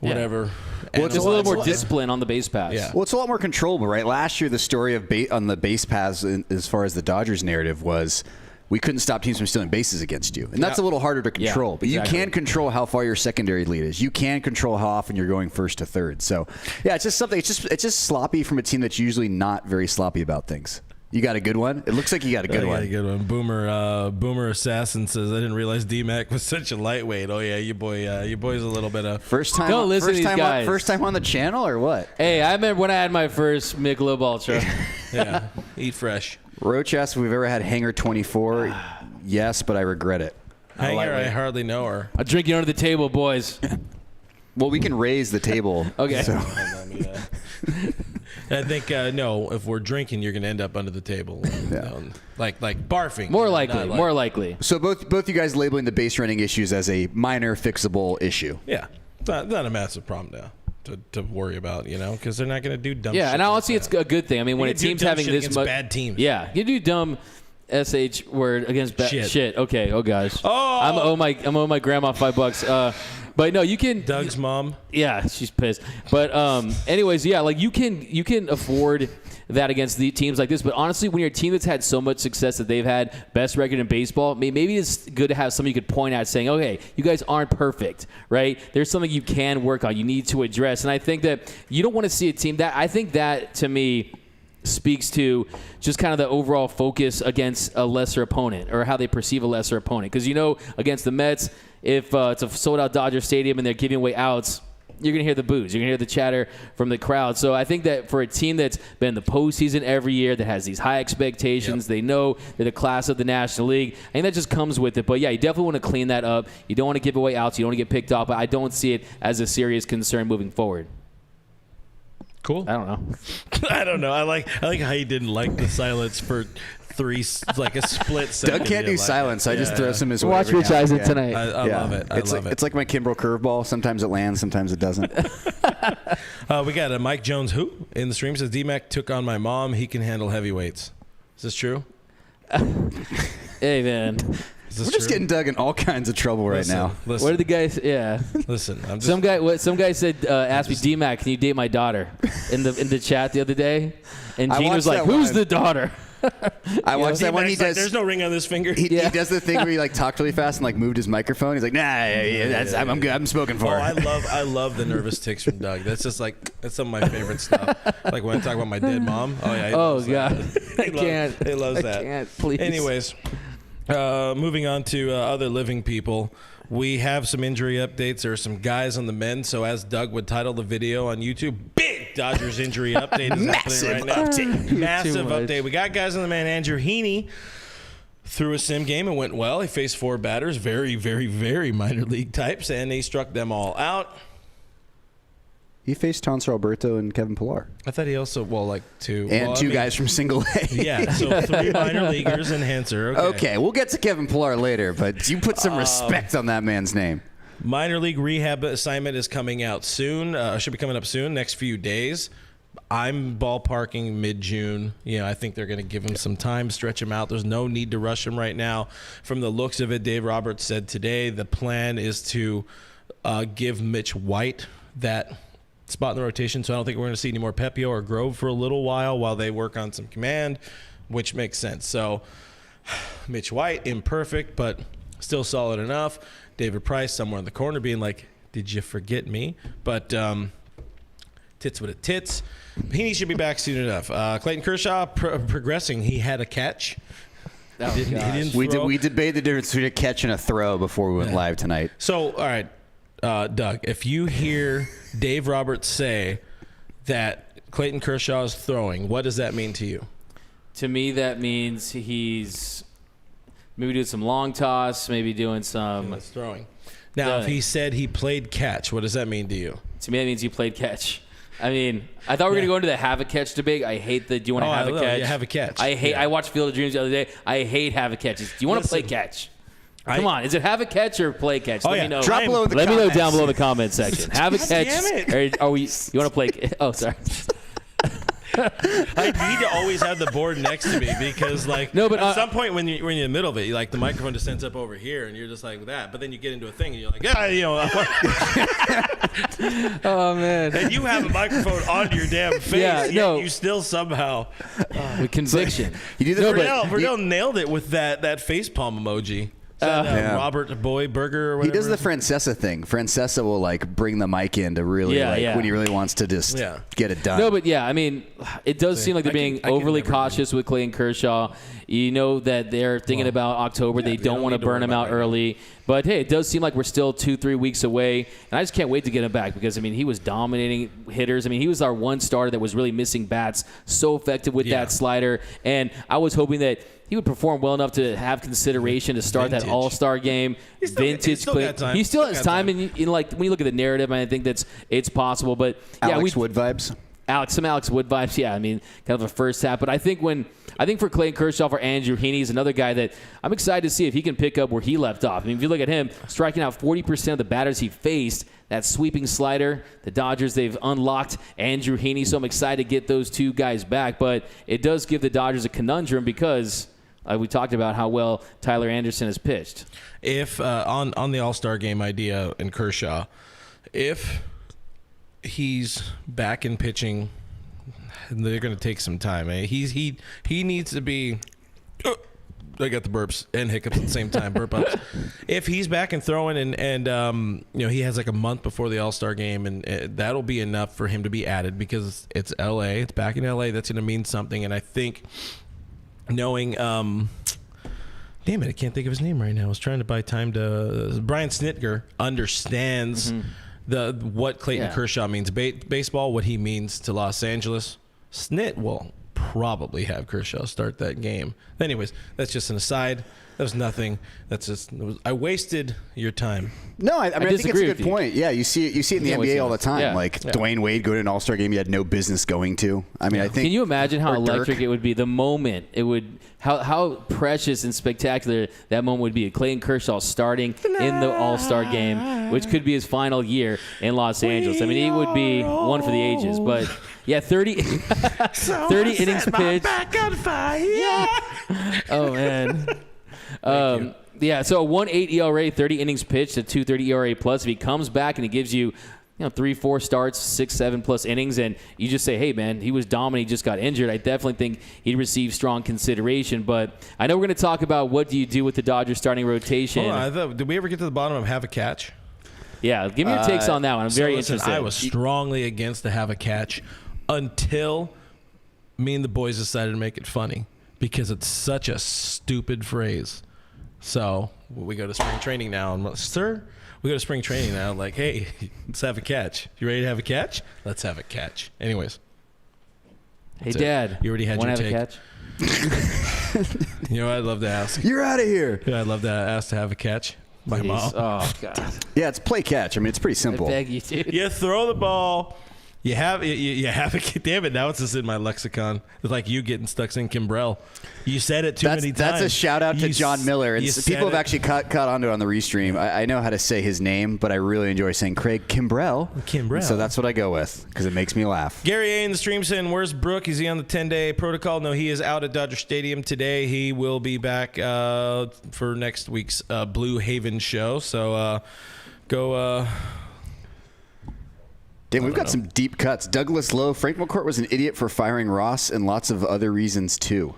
whatever. Well, Just a little more discipline on the base paths. Yeah. Well, it's a lot more controllable, right? Last year, the story of on the base paths, as far as the Dodgers narrative, was we couldn't stop teams from stealing bases against you, and that's a little harder to control. Yeah, but you exactly. can control how far your secondary lead is. You can control how often you're going first to third. So, yeah, it's just something. It's just sloppy from a team that's usually not very sloppy about things. You got a good one? It looks like you got a good one. A good one. Boomer Assassin says, I didn't realize D-Mac was such a lightweight. Oh, yeah, your boy's a little bit of... First time, Don't listen to these guys. First time on the channel or what? Hey, I remember when I had my first Michelob Ultra. Yeah, eat fresh. Roach asks if we've ever had Hanger 24. Yes, but I regret it. Hanger, I hardly know her. I'm drinking under the table, boys. Well, we can raise the table. Okay. So. I think, no, if we're drinking, you're going to end up under the table. Like barfing. More likely. So both you guys labeling the base running issues as a minor fixable issue. Yeah. It's not a massive problem now to worry about, because they're not going to do dumb shit. Yeah, and honestly, it's a good thing. I mean, when a team's having this much bad teams. Yeah, you do dumb SH word against shit. Okay. Oh gosh. Oh. I'm owe my grandma $5. But no, you can. Doug's mom. Yeah, she's pissed. But anyways, yeah, like you can afford that against the teams like this. But honestly, when you're a team that's had so much success that they've had best record in baseball, maybe it's good to have something you could point at saying, okay, you guys aren't perfect, right? There's something you can work on. You need to address. And I think that you don't want to see a team I think that to me speaks to just kind of the overall focus against a lesser opponent or how they perceive a lesser opponent. Because against the Mets, if it's a sold-out Dodger Stadium and they're giving away outs, you're going to hear the boos. You're going to hear the chatter from the crowd. So I think that for a team that's been in the postseason every year, that has these high expectations, they know they're the class of the National League, I think that just comes with it. But, yeah, you definitely want to clean that up. You don't want to give away outs. You don't want to get picked off. But I don't see it as a serious concern moving forward. Cool. I don't know. I don't know. I like how you didn't like the silence for like a split second. Doug can't do silence. I just throw some his way. Watch every Rich now and Eisen again. tonight. I love it. It's like my Kimbrel curveball. Sometimes it lands, sometimes it doesn't. We got a Mike Jones who in the stream says D-Mac took on my mom. He can handle heavyweights. Is this true? Hey, man. We're just getting Doug in all kinds of trouble right now. Listen, What are the guys? Yeah. listen. I'm just, Some guy said, asked me, D-Mac, can you date my daughter? In the chat the other day, and I Gene was watched like, that "Who's one. the daughter?" I watched that one. He does. There's no ring on this finger. He does the thing where he talked really fast and moved his microphone. He's like, I'm good. I'm spoken for. I love the nervous tics from Doug. That's just that's some of my favorite stuff. Like when I talk about my dead mom. Oh yeah. Oh god, I can't. He loves that. I can't. Please. Anyways, moving on to other living people. We have some injury updates. There are some guys on the mend. So as Doug would title the video on YouTube, big Dodgers injury update is happening right now. Massive update. We got guys on the mend. Andrew Heaney threw a sim game and went well. He faced 4 batters, very, very, very minor league types, and he struck them all out. He faced Tonser Alberto and Kevin Pillar. I thought he also, 2. And two guys from single A. Yeah, so 3 minor leaguers and Henser. Okay, we'll get to Kevin Pillar later, but you put some respect on that man's name. Minor league rehab assignment is coming out soon. Should be coming up soon, next few days. I'm ballparking mid-June. I think they're going to give him some time, stretch him out. There's no need to rush him right now. From the looks of it, Dave Roberts said today the plan is to give Mitch White that spot in the rotation, so I don't think we're going to see any more Pepio or Grove for a little while they work on some command, which makes sense. So Mitch White, imperfect, but still solid enough. David Price somewhere in the corner being like, did you forget me? But tits with a tits. He should be back soon enough. Clayton Kershaw progressing. He had a catch. He didn't throw. We debated the difference between a catch and a throw before we went live tonight. So, all right, Doug, if you hear Dave Roberts say that Clayton Kershaw is throwing, what does that mean to you? To me, that means he's maybe doing some long toss, maybe doing some. That's throwing. Now, if he said he played catch, what does that mean to you? To me, that means he played catch. I mean, I thought we were going to go into the have a catch debate. I hate the do you want to have a catch? Yeah, have a catch. I watched Field of Dreams the other day. I hate have a catches. Do you want to play catch? Come on, is it have a catch or play catch? Let me know. Drop below the Let me know comments. down below the comment section. Have a catch. Damn it. Or are we? You want to play? Oh, sorry. I need to always have the board next to me because, like, at some point when you're in the middle of it, like the microphone just ends up over here, and you're just like that. But then you get into a thing, and you're like, Oh man! And you have a microphone on your damn face. Yeah, yet you still somehow with conviction. You do the Verdell nailed it with that facepalm emoji. Robert Boy Burger or whatever. He does the Francesa thing. Francesa will like bring the mic in to really when he really wants to just get it done. No, but I mean, it does seem like they're being overly cautious with Clayton Kershaw. You know that they're thinking about October. They don't want to burn him out early. But hey, it does seem like we're still 2-3 weeks away, and I just can't wait to get him back because I mean he was dominating hitters. I mean he was our one starter that was really missing bats. So effective with that slider, and I was hoping that he would perform well enough to have consideration to start that All-Star game. He still has time, and like when you look at the narrative, I think it's possible. But Alex Wood vibes. Some Alex Wood vibes. Yeah, I mean, kind of a first half. But I think for Clayton Kershaw, for Andrew Heaney is another guy that I'm excited to see if he can pick up where he left off. I mean, if you look at him, striking out 40% of the batters he faced, that sweeping slider, the Dodgers, they've unlocked Andrew Heaney. So I'm excited to get those two guys back. But it does give the Dodgers a conundrum because we talked about how well Tyler Anderson has pitched. If on the All-Star game idea in Kershaw, if he's back in pitching, they're going to take some time. He needs to be. I got the burps and hiccups at the same time. Burp ups. If he's back and throwing, and he has like a month before the All-Star game, and that'll be enough for him to be added because it's L.A. It's back in L.A. That's going to mean something, and I think. Knowing, damn it, I can't think of his name right now. I was trying to buy time to. Brian Snitker understands what Clayton Kershaw means baseball, what he means to Los Angeles. Snit will probably have Kershaw start that game. Anyways, that's just an aside. That was nothing. I wasted your time. No, I mean I think it's a good point. Yeah, you see it in the NBA all the time. Yeah. Like Dwayne Wade go to an All-Star game he had no business going to. I mean, I think. Can you imagine how electric it would be? The moment it would, how precious and spectacular that moment would be. Clayton Kershaw starting in the All-Star game, which could be his final year in Los Angeles. I mean, it would be one for the ages. But yeah, 30 innings pitched. Back on fire. Oh man. So a 1.8 ERA, 30 innings pitched, a 2.30 ERA plus. If he comes back and he gives you, 3-4 starts, 6-7 plus innings, and you just say, hey man, he was dominant, he just got injured, I definitely think he'd receive strong consideration. But I know we're going to talk about what do you do with the Dodgers starting rotation. Hold on, did we ever get to the bottom of have a catch? Yeah, give me your takes on that one. I'm very interested. I was strongly against the have a catch until me and the boys decided to make it funny because it's such a stupid phrase. So we go to spring training now, and we go to spring training now. Like, hey, let's have a catch. You ready to have a catch? Let's have a catch. Anyways. Hey, Dad. You already had your take. Want to have a catch? You know what I'd love to ask? You're out of here. Yeah, I'd love to ask to have a catch. My mom. Oh, God. Yeah, it's play catch. I mean, it's pretty simple. I beg you, dude. You throw the ball. You have a damn it. Now it's just in my lexicon. It's like you getting stuck in Kimbrel. You said it too many times. That's a shout out to John Miller. And people have actually caught onto it on the restream. I know how to say his name, but I really enjoy saying Craig Kimbrel. So that's what I go with because it makes me laugh. Gary A in the stream saying, "Where's Brooke? Is he on the 10-day protocol?" No, he is out at Dodger Stadium today. He will be back for next week's Blue Haven show. So go. Damn, we've got some deep cuts. Douglas Lowe, Frank McCourt was an idiot for firing Ross and lots of other reasons, too.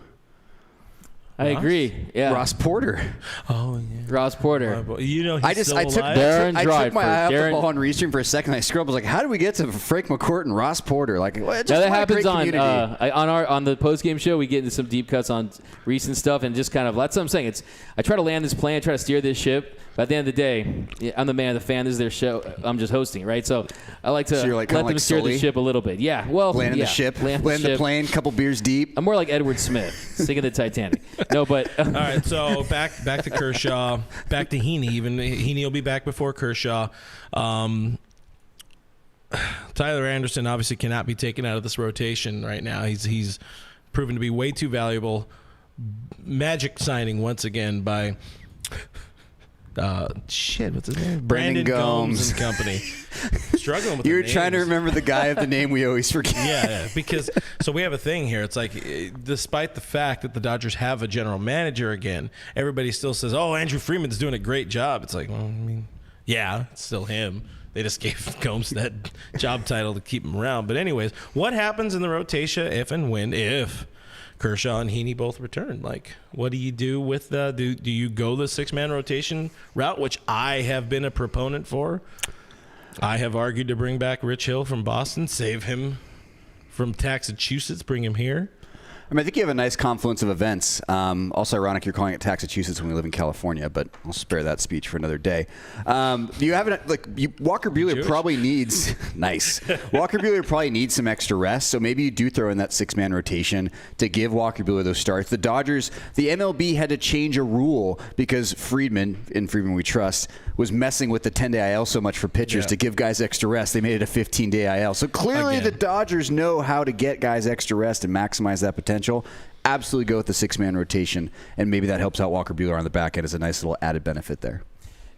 I agree. Yeah. Ross Porter. Oh, yeah. Ross Porter. I took Darren I took my eye off Darren, the ball on restream for a second. I scrolled. I was like, how did we get to Frank McCourt and Ross Porter? Like, just that happens on the post game show. We get into some deep cuts on recent stuff and just kind of that's what I'm saying. I try to land this plane, I try to steer this ship. But at the end of the day, I'm the man, the fan. This is their show. I'm just hosting, right? So I like to let them steer the ship a little bit. Yeah, well, landing the ship, land the plane, couple beers deep. I'm more like Edward Smith, sinking the Titanic. No, but all right. So back to Kershaw, back to Heaney. Even Heaney will be back before Kershaw. Tyler Anderson obviously cannot be taken out of this rotation right now. He's proven to be way too valuable. Magic signing once again by What's his name? Brandon Gomes and company. Struggling with You were the trying to names. remember the guy of the name we always forget. Yeah, because so we have a thing here. It's like, despite the fact that the Dodgers have a general manager again, everybody still says, "Oh, Andrew Freeman's doing a great job." It's like, well, I mean, yeah, it's still him. They just gave Gomes that job title to keep him around. But anyways, what happens in the rotation if Kershaw and Heaney both return? Like, what do you do with do you go the 6-man rotation route, which I have been a proponent for? I have argued to bring back Rich Hill from Boston, save him from Massachusetts, bring him here. I mean, I think you have a nice confluence of events. Also ironic you're calling it Massachusetts when we live in California, but I'll spare that speech for another day. You haven't Walker Buehler Jewish? probably needs nice. Walker Buehler probably needs some extra rest, so maybe you do throw in that 6-man rotation to give Walker Buehler those starts. The Dodgers, the MLB had to change a rule because Friedman we trust, was messing with the 10-day IL so much for pitchers to give guys extra rest. They made it a 15-day IL. So clearly the Dodgers know how to get guys extra rest and maximize that potential. Absolutely go with the 6-man rotation, and maybe that helps out Walker Buehler on the back end as a nice little added benefit there.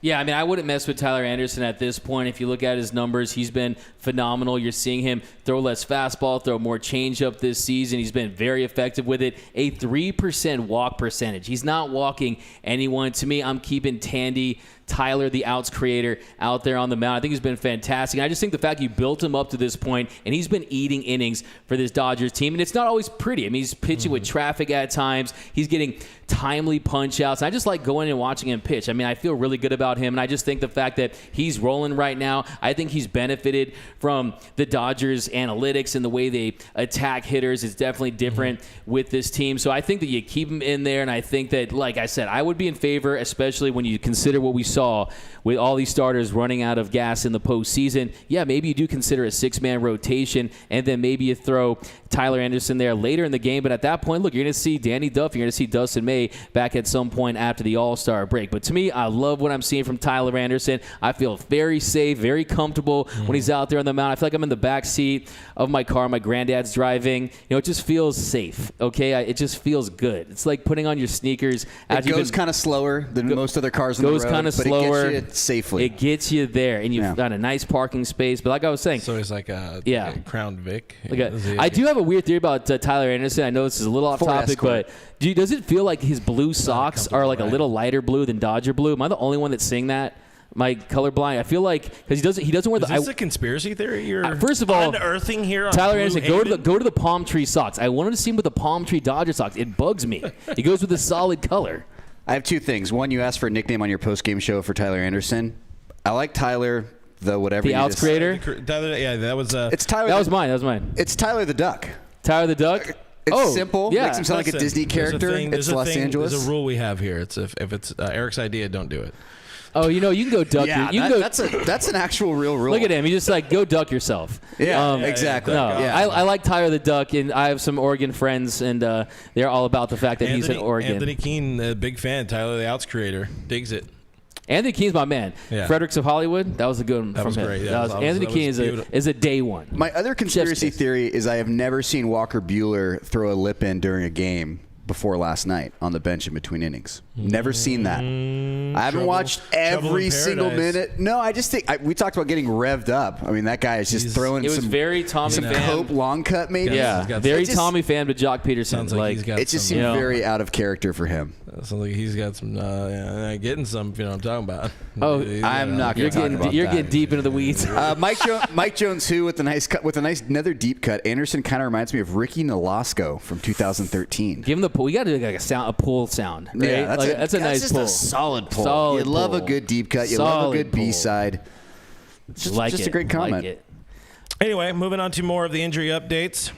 Yeah, I mean, I wouldn't mess with Tyler Anderson at this point. If you look at his numbers, he's been phenomenal. You're seeing him throw less fastball, throw more changeup this season. He's been very effective with it. A 3% walk percentage. He's not walking anyone. To me, I'm keeping Tandy, Tyler, the outs creator, out there on the mound. I think he's been fantastic. And I just think the fact you built him up to this point, and he's been eating innings for this Dodgers team, and it's not always pretty. I mean, he's pitching with traffic at times. He's getting timely punch-outs. I just like going and watching him pitch. I mean, I feel really good about him, and I just think the fact that he's rolling right now, I think he's benefited from the Dodgers' analytics and the way they attack hitters. It's definitely different with this team. So I think that you keep him in there, and I think that, like I said, I would be in favor, especially when you consider what we saw with all these starters running out of gas in the postseason. Yeah, maybe you do consider a 6-man rotation, and then maybe you throw Tyler Anderson there later in the game. But at that point, look, you're going to see Danny Duff, you're going to see Dustin May back at some point after the All-Star break. But to me, I love what I'm seeing from Tyler Anderson. I feel very safe, very comfortable when he's out there on the mound. I feel like I'm in the back seat of my car. My granddad's driving. You know, it just feels safe, okay? It just feels good. It's like putting on your sneakers. It goes kind of slower than most other cars on the road. Goes kind of slower. It gets you safely. It gets you there, and you've got a nice parking space. But like I was saying, So he's like a Crown Vic. I do have a weird theory about Tyler Anderson. I know this is a little off Ford topic, Escort. but does it feel like his blue socks are like a little lighter blue than Dodger blue? Am I the only one that's saying that? Am I colorblind? I feel like because he doesn't wear the. Is this a conspiracy theory? You're first of all, unearthing here on Tyler Blue Anderson, Haven? go to the palm tree socks. I wanted to see him with the palm tree Dodger socks. It bugs me. He goes with a solid color. I have two things. One, you asked for a nickname on your post-game show for Tyler Anderson. I like Tyler, the whatever. The you outs just- creator. That was. It's Tyler. That was mine. It's Tyler the Duck. Tyler the Duck. It's simple. Yeah. Makes him sound like a Disney character. It's Los Angeles. There's a rule we have here. It's if it's Eric's idea, don't do it. Oh, you can go duck. Yeah, you can go. that's an actual real rule. Look at him. He just like go duck yourself. Yeah, exactly. No, Yeah. I like Tyler the Duck, and I have some Oregon friends, and they're all about the fact that he's in Oregon. Anthony Keene, big fan. Tyler the outs creator, digs it. Anthony Keene's my man. Yeah. Fredericks of Hollywood. That was a good one. That from was him. great. Anthony Keene is a day one. My other conspiracy Chef's kiss. theory is I have never seen Walker Buehler throw a lip in during a game before last night on the bench in between innings. Never seen that. I haven't watched every single minute. No, I just think we talked about getting revved up. I mean, that guy is just throwing It was some very Tommy some Pham. Cope long cut maybe. Yeah, He's got very some- Tommy Pham to Jock Peterson. Sounds like he's got It just some, seemed very out of character for him. Sounds like he's got some getting some. You know what I'm talking about. Oh, I'm not going you're to talk getting about you're that. getting deep into the weeds. Mike Jones, who with a nice cut, with a nice another deep cut. Anderson kind of reminds me of Ricky Nolasco from 2013. Give him the pull. We got to do like a pull sound. Right? Yeah, that's a nice just pull. a solid pull. Solid you love a pull. good deep cut. You Solid love a good pull. B-side. Just a great comment. Like it. Anyway, moving on to more of the injury updates.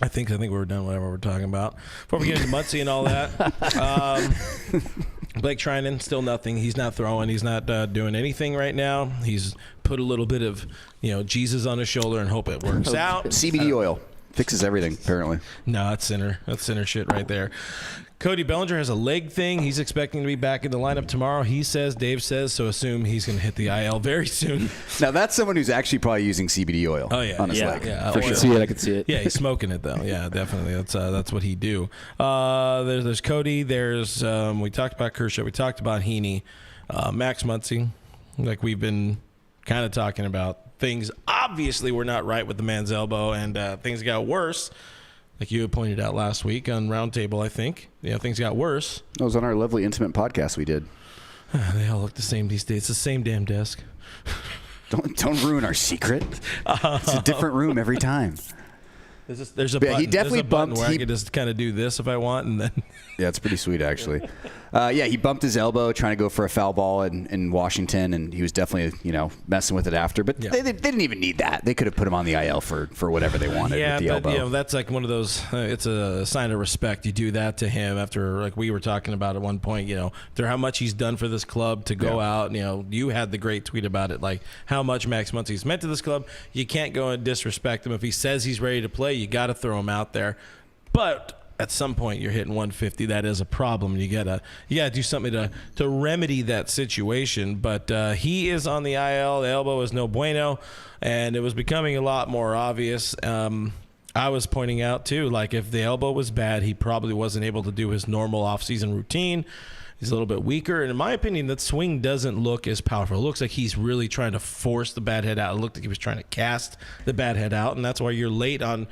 I think we're done whatever we're talking about. Before we get into Muncy and all that, Blake Trinan, still nothing. He's not throwing. He's not doing anything right now. He's put a little bit of Jesus on his shoulder and hope it works out. CBD oil fixes everything, apparently. No, that's center. That's center shit right there. Cody Bellinger has a leg thing. He's expecting to be back in the lineup tomorrow. He says, Dave says, so assume he's going to hit the IL very soon. Now, that's someone who's actually probably using CBD oil on his leg. Yeah, I can see it. Yeah, he's smoking it though. Yeah, definitely. That's what he do. There's Cody. There's we talked about Kershaw. We talked about Heaney. Max Muncy, like we've been kind of talking about, things obviously were not right with the man's elbow, and things got worse. Like you had pointed out last week on Roundtable, I think. Things got worse. That was on our lovely intimate podcast we did. They all look the same these days. It's the same damn desk. Don't ruin our secret. It's a different room every time. There's a button. He definitely bumped. Where I could just kind of do this if I want, and then. Yeah, it's pretty sweet actually. He bumped his elbow trying to go for a foul ball in Washington, and he was definitely messing with it after. But they didn't even need that. They could have put him on the IL for whatever they wanted with the elbow. Yeah, that's like one of those. It's a sign of respect. You do that to him after, like we were talking about at one point. After how much he's done for this club to go out. You had the great tweet about it, like how much Max Muncy's meant to this club. You can't go and disrespect him. If he says he's ready to play, you got to throw him out there. But at some point you're hitting 150. That is a problem. You gotta do something to remedy that situation. But he is on the IL. The elbow is no bueno, and it was becoming a lot more obvious. I was pointing out too, like if the elbow was bad, he probably wasn't able to do his normal off-season routine. He's a little bit weaker, and in my opinion, that swing doesn't look as powerful. It looks like he's really trying to force the bat head out. It looked like he was trying to cast the bat head out, and that's why you're late on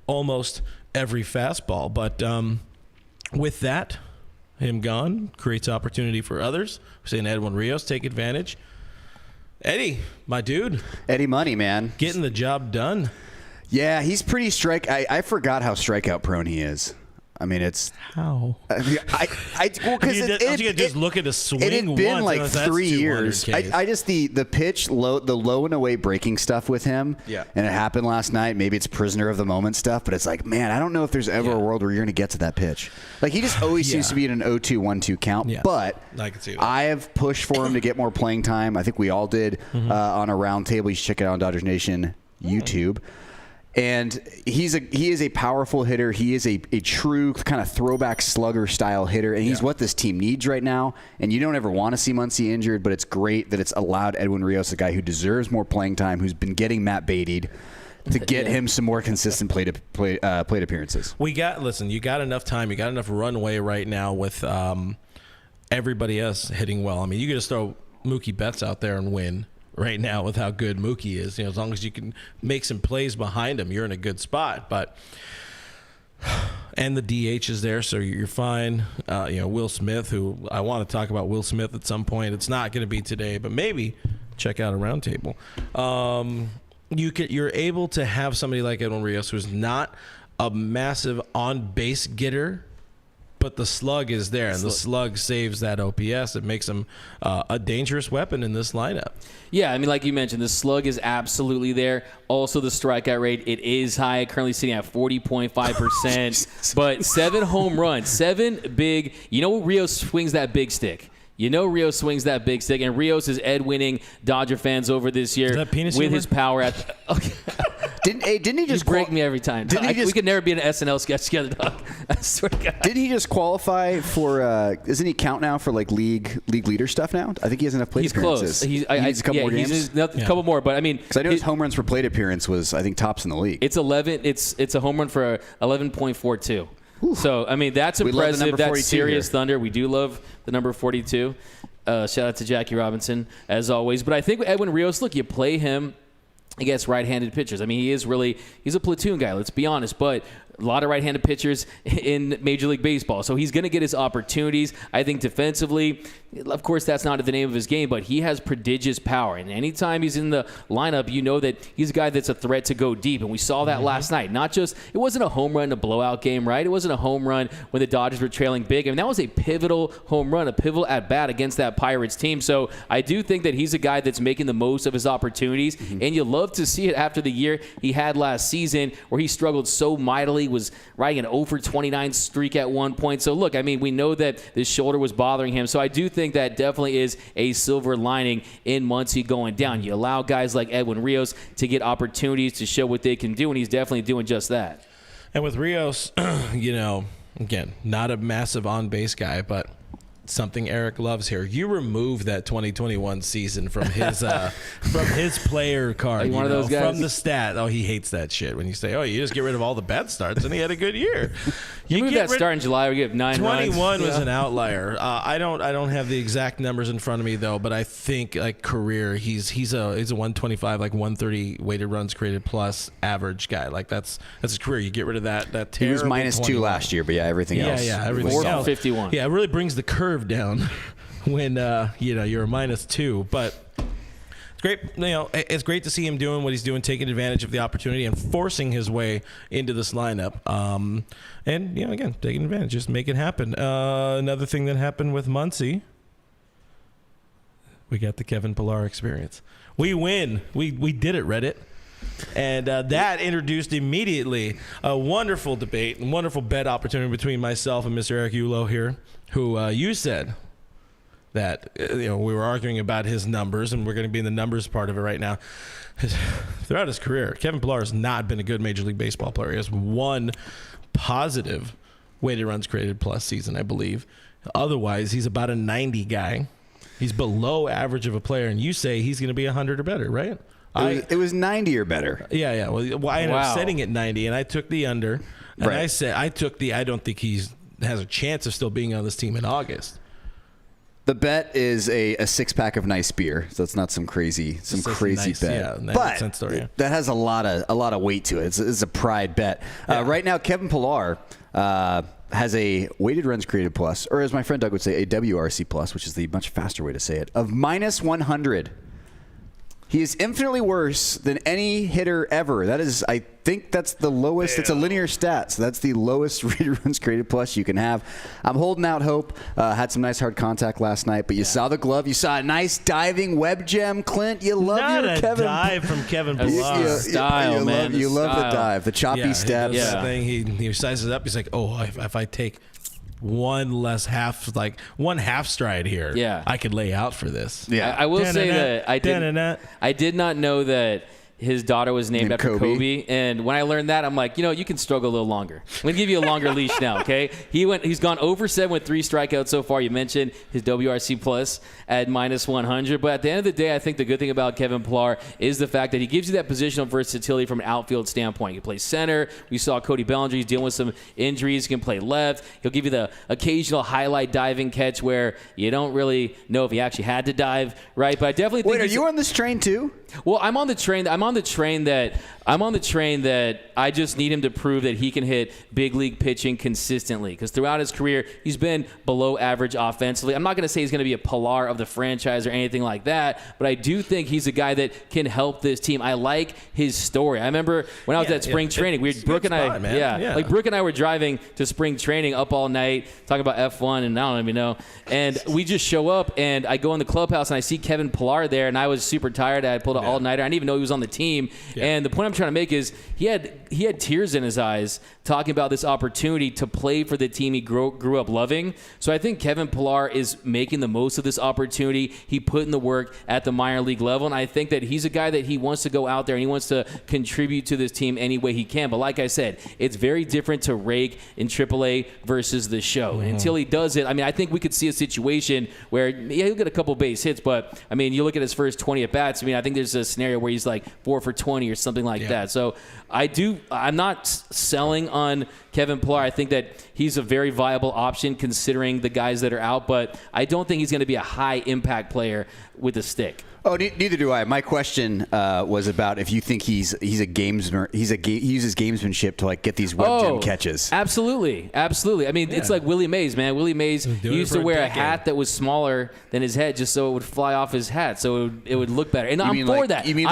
almost every fastball. But with that, him gone creates opportunity for others. We're saying Edwin Rios, take advantage. Eddie, my dude. Eddie Money, man. Getting the job done. Yeah, he's pretty I forgot how strikeout prone he is. I mean, it's how because you just look at a swing. It had been like once, 3 years. I just the pitch the low and away breaking stuff with him. Yeah. And it happened last night. Maybe it's prisoner of the moment stuff, but it's like, man, I don't know if there's ever a world where you're going to get to that pitch. Like he just always seems to be in an 0-2, 1-2 count. Yeah. But I can see that. I have pushed for him to get more playing time. I think we all did on a round table. You should check it out on Dodgers Nation YouTube. And he is a powerful hitter. He is a true kind of throwback slugger style hitter, and he's what this team needs right now. And you don't ever want to see Muncy injured, but it's great that it's allowed Edwin Rios, a guy who deserves more playing time, who's been getting Matt Beattied, to get him some more consistent plate appearances. You got enough time. You got enough runway right now with everybody else hitting well. I mean, you could just throw Mookie Betts out there and win. Right now, with how good Mookie is, as long as you can make some plays behind him, you're in a good spot. And the DH is there, so you're fine. Will Smith, who I want to talk about Will Smith at some point. It's not going to be today, but maybe check out a roundtable. You're able to have somebody like Edwin Rios, who's not a massive on-base getter, but the slug is there, and the slug saves that OPS. It makes him a dangerous weapon in this lineup. Yeah, I mean, like you mentioned, the slug is absolutely there. Also, the strikeout rate, it is high, currently sitting at 40.5%. But 7 home runs, 7 big. Rios swings that big stick. Rios swings that big stick, and Rios is Ed-winning Dodger fans over this year with his power. Didn't he just break me every time? We could never be in an SNL sketch together, dog. I swear to God. Didn't he just qualify for? Isn't he count now for like league leader stuff now? I think he has enough plate appearances. He's close. He needs a couple more games. A couple more, but I mean, because I know his home runs per plate appearance was I think tops in the league. It's 11. It's a home run for 11.42. So, I mean, that's impressive. That's serious here. Thunder. We do love the number 42. Shout out to Jackie Robinson, as always. But I think with Edwin Rios, look, you play him against right-handed pitchers. I mean, he's a platoon guy, let's be honest. But a lot of right-handed pitchers in Major League Baseball. So he's going to get his opportunities. I think defensively, of course, that's not the name of his game, but he has prodigious power. And anytime he's in the lineup, you know that he's a guy that's a threat to go deep. And we saw that last night. It wasn't a home run in a blowout game, right? It wasn't a home run when the Dodgers were trailing big. I mean, that was a pivotal home run, a pivotal at-bat against that Pirates team. So I do think that he's a guy that's making the most of his opportunities. And you love to see it after the year he had last season where he struggled so mightily, was riding an 0-for-29 streak at one point. So look, I mean, we know that this shoulder was bothering him. So I do think that definitely is a silver lining in Muncy going down. You allow guys like Edwin Rios to get opportunities to show what they can do, and he's definitely doing just that. And with Rios, again, not a massive on-base guy, but something Eric loves here. You remove that 2021 season from his player card. Are you one of those guys? From the stat. Oh, he hates that shit when you say, "Oh, you just get rid of all the bad starts," and he had a good year. You move that start in July, we get 9 runs. 21 was an outlier. I don't have the exact numbers in front of me though, but I think like career, he's a 125, like 130 weighted runs created plus average guy. Like that's his career. You get rid of that terrible. He was minus 2 last year, but everything else. Yeah, everything else. 51. Yeah, it really brings the curve down when you're a minus 2, but. It's great. It's great to see him doing what he's doing, taking advantage of the opportunity and forcing his way into this lineup. And again, taking advantage, just make it happen. Another thing that happened with Muncy, we got the Kevin Pillar experience. We win. We did it, Reddit. And that introduced immediately a wonderful debate and wonderful bet opportunity between myself and Mr. Eric Ulo here, who you said that we were arguing about his numbers, and we're going to be in the numbers part of it right now. Throughout his career, Kevin Pillar has not been a good Major League Baseball player. He has one positive weighted runs created plus season, I believe. Otherwise, he's about a 90 guy. He's below average of a player, and you say he's going to be 100 or better, right? It was 90 or better. Yeah. Well, I ended up setting it 90, and I took the under. And right. I said I don't think he has a chance of still being on this team in August. The bet is a 6-pack of nice beer, so it's not some crazy nice, bet. Yeah, but story, yeah. That has a lot of weight to it. It's a pride bet. Yeah. Right now, Kevin Pillar has a weighted runs created plus, or as my friend Doug would say, a WRC plus, which is the much faster way to say it, of minus 100. He is infinitely worse than any hitter ever. That is, I think that's the lowest. It's a linear stat, so that's the lowest weighted runs created plus you can have. I'm holding out hope. Had some nice hard contact last night, but you saw the glove. You saw a nice diving web gem, Clint. You love Not your a Kevin. Dive from Kevin Pillar. Style, man. You love the style. dive, the choppy steps. He does that thing. He sizes up. He's like, oh, if I take one half stride here, I could lay out for this. Yeah, I will say that I did not know that his daughter was named after Kobe. And when I learned that, I'm like, you can struggle a little longer. I'm going to give you a longer leash now, okay? He's gone over 7 with 3 strikeouts so far. You mentioned his WRC plus at minus 100. But at the end of the day, I think the good thing about Kevin Pillar is the fact that he gives you that positional versatility from an outfield standpoint. He can play center. We saw Cody Bellinger. He's dealing with some injuries. He can play left. He'll give you the occasional highlight diving catch where you don't really know if he actually had to dive, right? But I definitely think. Wait, are you on this train too? Well, I'm on the train that I just need him to prove that he can hit big league pitching consistently, because throughout his career, he's been below average offensively. I'm not going to say he's going to be a Pillar of the franchise or anything like that, but I do think he's a guy that can help this team. I like his story. I remember when I was at spring training, Brooke and I were driving to spring training up all night, talking about F1 and I don't even know. And we just show up, and I go in the clubhouse, and I see Kevin Pillar there, and I was super tired. I had pulled an all-nighter. I didn't even know he was on the team. Yeah. And the point I'm trying to make is he had tears in his eyes talking about this opportunity to play for the team he grew up loving. So I think Kevin Pillar is making the most of this opportunity. He put in the work at the minor league level, and I think that he's a guy that he wants to go out there and he wants to contribute to this team any way he can. But like I said, it's very different to rake in AAA versus the show. Mm-hmm. And until he does it, I think we could see a situation where he'll get a couple base hits, but you look at his first 20 at bats. I think there's a scenario where he's like 4 for 20 or something like that. So I'm not selling on Kevin Pillar. I think that he's a very viable option considering the guys that are out, but I don't think he's going to be a high impact player with a stick. Oh, neither do I. My question was about if you think he's a gamesman. He uses gamesmanship to get these web gem catches. Absolutely. It's like Willie Mays, man. Willie Mays used to wear a hat that was smaller than his head just so it would fly off his hat, so it would look better. And I'm for that. You mean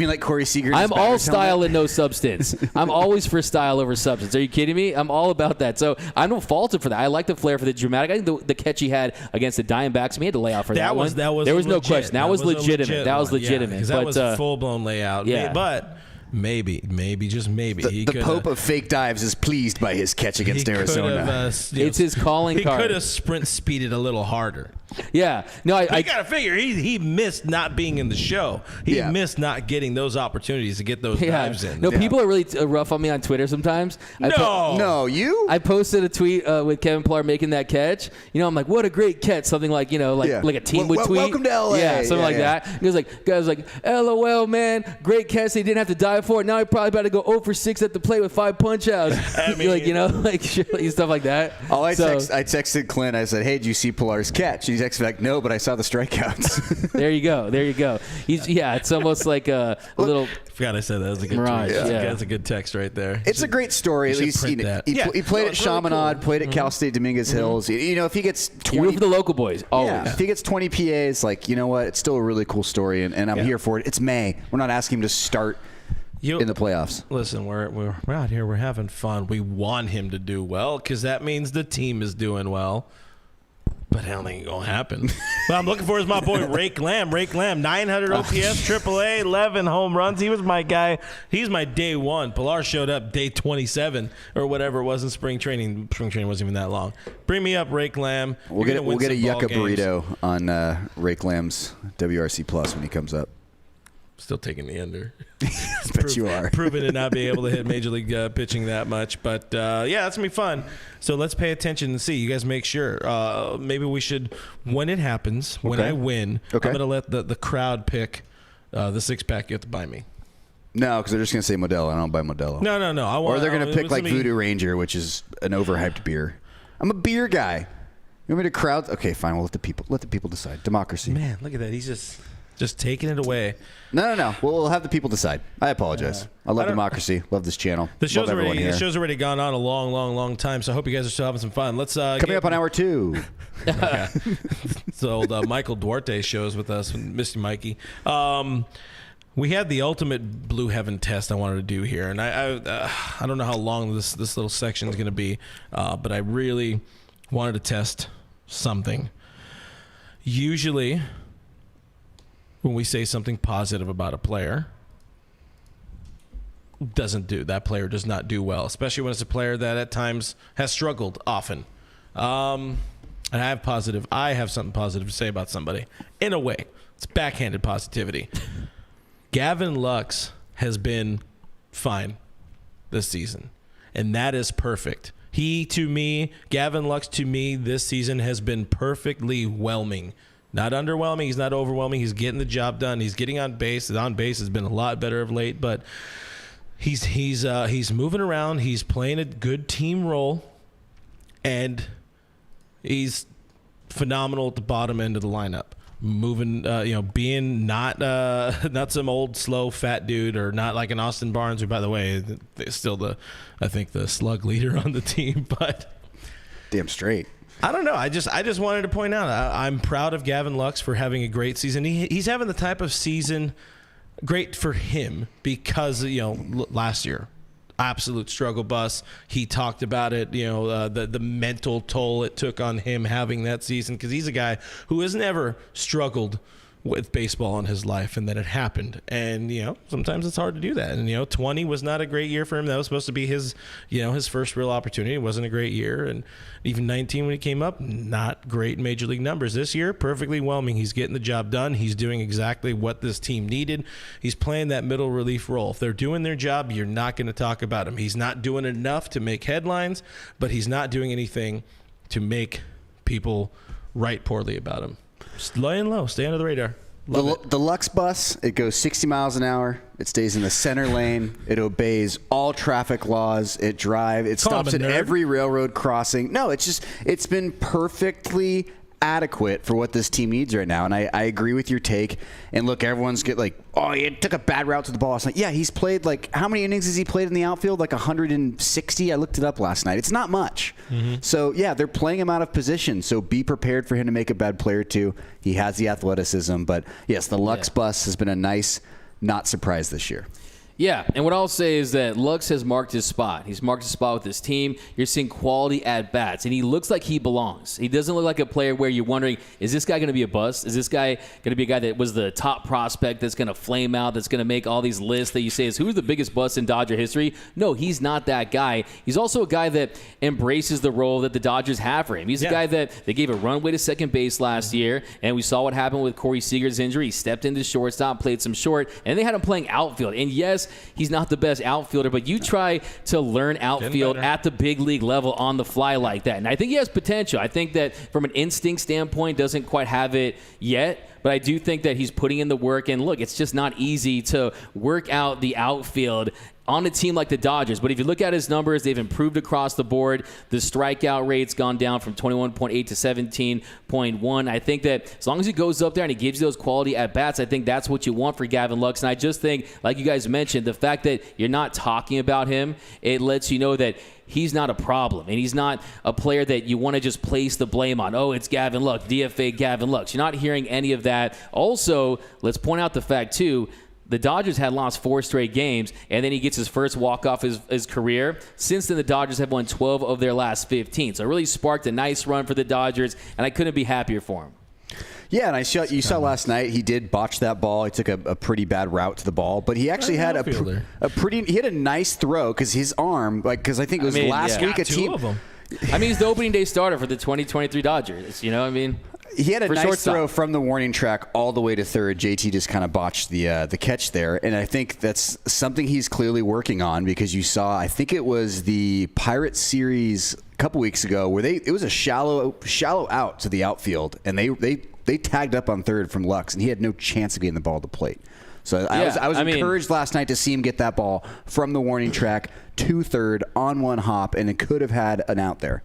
like Corey Seager? I'm all style and no substance. I'm always for style over substance. Are you kidding me? I'm all about that. So I don't fault him for that. I like the flair for the dramatic. I think the catch he had against the Diamondbacks, he had to lay out for that one. There was no question. That was legitimate. That was legitimate. Because that was a full-blown layout. Yeah. But Maybe, just maybe. The Pope of fake dives is pleased by his catch against Arizona. It's his calling card. He could have sprint speeded a little harder. Yeah. No, I got to figure he missed not being in the show. He missed not getting those opportunities to get those dives in. No, people are really rough on me on Twitter sometimes. No, you? I posted a tweet with Kevin Pillar making that catch. I'm like, what a great catch. Something like, like a team would tweet. Welcome to LA. Yeah, something like that. He was like, guys like, LOL, man, great catch. They didn't have to dive for it. Now he probably about to go 0 for 6 at the plate with 5 punch outs. Stuff like that. I texted Clint. I said, hey, did you see Pillar's catch? He texted back, no, but I saw the strikeouts. There you go. It's almost like a little. I forgot I said that was a good mirage. Yeah. That's a good text right there. It's a great story. At least he played at Chaminade, cool. Played at Cal State Dominguez Hills. If he gets 20, you root for the local boys. Always. If he gets 20 PAs, you know what? It's still a really cool story, and I'm here for it. It's May. We're not asking him to start in the playoffs. Listen, we're out here. We're having fun. We want him to do well because that means the team is doing well. But hell ain't gonna happen. What I'm looking for is my boy Rake Lamb. 900 OPS, AAA, 11 home runs. He was my guy. He's my day one. Pillar showed up day 27 or whatever it was in spring training. Spring training wasn't even that long. Bring me up, Rake Lamb. We'll get a yucca burrito on Rake Lamb's WRC Plus when he comes up. Still taking the under. Bet you are. Proven to not be able to hit Major League pitching that much. But, that's going to be fun. So let's pay attention and see. You guys make sure. Maybe we should, when it happens, when I win, I'm going to let the crowd pick the six-pack you have to buy me. No, because they're just going to say Modelo. I don't buy Modelo. No. Or they're going to pick Voodoo Ranger, which is an overhyped beer. I'm a beer guy. You want me to crowd? Okay, fine. We'll let the people decide. Democracy. Man, look at that. He's just taking it away. No. We'll have the people decide. I apologize. I love democracy. Love this channel. The show's already gone on a long time, so I hope you guys are still having some fun. Let's coming up on hour 2. So Michael Duarte shows with us, Mr. Mikey. We had the ultimate Blue Heaven test I wanted to do here, and I don't know how long this little section is going to be, but I really wanted to test something. Usually, when we say something positive about a player, that player does not do well, especially when it's a player that at times has struggled often. And I have something positive to say about somebody. In a way, it's backhanded positivity. Gavin Lux has been fine this season, and that is perfect. Gavin Lux to me this season has been perfectly whelming. Not underwhelming. He's not overwhelming. He's getting the job done. He's getting on base. His on base has been a lot better of late, but he's moving around. He's playing a good team role, and he's phenomenal at the bottom end of the lineup. Moving, being not some old slow fat dude, or not like an Austin Barnes, who, by the way, is still I think the slug leader on the team, but damn straight. I don't know. I just wanted to point out I'm proud of Gavin Lux for having a great season. He's having the type of season great for him because last year absolute struggle bus. He talked about it. The mental toll it took on him having that season, because he's a guy who has never struggled with baseball in his life, and then it happened. And sometimes it's hard to do that. And 20 was not a great year for him. That was supposed to be his his first real opportunity. It wasn't a great year. And even 19 when he came up, not great major league numbers. This year, perfectly whelming. He's getting the job done. He's doing exactly what this team needed. He's playing that middle relief role. If they're doing their job, you're not going to talk about him. He's not doing enough to make headlines, but he's not doing anything to make people write poorly about him. Just laying low, stay under the radar. The Lux bus, it goes 60 miles an hour. It stays in the center lane. It obeys all traffic laws. It stops at every railroad crossing. No, it's been perfectly adequate for what this team needs right now. And I agree with your take. And look, everyone's he took a bad route to the ball last night. Yeah, he's played how many innings has he played in the outfield? 160? I looked it up last night. It's not much. Mm-hmm. So, yeah, they're playing him out of position. So be prepared for him to make a bad play or two. He has the athleticism. But, yes, the Lux bus has been a nice not surprise this year. Yeah, and what I'll say is that Lux has marked his spot. He's marked his spot with his team. You're seeing quality at-bats, and he looks like he belongs. He doesn't look like a player where you're wondering, is this guy going to be a bust? Is this guy going to be a guy that was the top prospect that's going to flame out, that's going to make all these lists that you say is who's the biggest bust in Dodger history? No, he's not that guy. He's also a guy that embraces the role that the Dodgers have for him. He's a guy that they gave a runway to second base last year, and we saw what happened with Corey Seager's injury. He stepped into shortstop, played some short, and they had him playing outfield. And yes, he's not the best outfielder, but you try to learn outfield at the big league level on the fly like that. And I think he has potential. I think that from an instinct standpoint, doesn't quite have it yet. But I do think that he's putting in the work. And look, it's just not easy to work out the outfield on a team like the Dodgers. But if you look at his numbers, they've improved across the board. The strikeout rate's gone down from 21.8 to 17.1. I think that as long as he goes up there and he gives you those quality at-bats, I think that's what you want for Gavin Lux. And I just think, like you guys mentioned, the fact that you're not talking about him, it lets you know that he's not a problem, and he's not a player that you want to just place the blame on. Oh, it's Gavin Lux, DFA Gavin Lux. You're not hearing any of that. Also, let's point out the fact, too, the Dodgers had lost 4 straight games, and then he gets his first walk-off his career. Since then, the Dodgers have won 12 of their last 15. So it really sparked a nice run for the Dodgers, and I couldn't be happier for him. Yeah, and you saw last night he did botch that ball. He took a pretty bad route to the ball, but he actually had he had a nice throw because his arm, because I think it was last week a team. 2 of them. I mean, he's the opening day starter for the 2023 Dodgers. You know, I mean, he had a nice throw from the warning track all the way to third. JT just kind of botched the catch there, and I think that's something he's clearly working on because you saw, I think it was the Pirates series a couple weeks ago where it was a shallow out to the outfield, and they tagged up on third from Lux, and he had no chance of getting the ball to the plate. So I was encouraged last night to see him get that ball from the warning track to third on one hop, and it could have had an out there.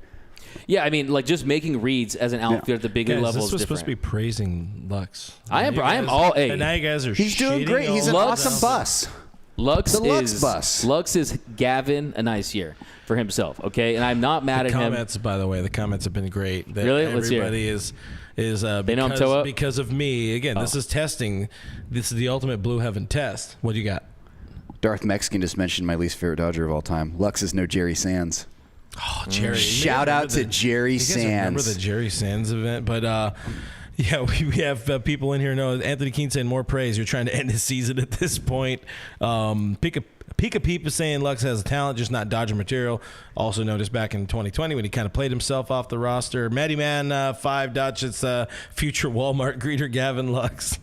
Yeah, I mean, like just making reads as an outfielder at the big league level is different. This was supposed to be praising Lux. I am all A. And now you guys are He's doing great. He's an awesome bus. Lux is Gavin a nice year for himself, okay? And I'm not mad at him. By the way, the comments have been great. Really? Let's hear it. Everybody is because of me. Again, this is testing. This is the ultimate Blue Heaven test. What do you got? Darth Mexican just mentioned my least favorite Dodger of all time. Lux is no Jerry Sands. Oh, Jerry. Shout out to Jerry Sands. Remember the Jerry Sands event? But yeah, we have people in here know Anthony Keene saying more praise. You're trying to end his season at this point. Pika Peep is saying Lux has talent, just not Dodger material. Also noticed back in 2020 when he kind of played himself off the roster. Matty Man 5 Dodgers future Walmart greeter Gavin Lux.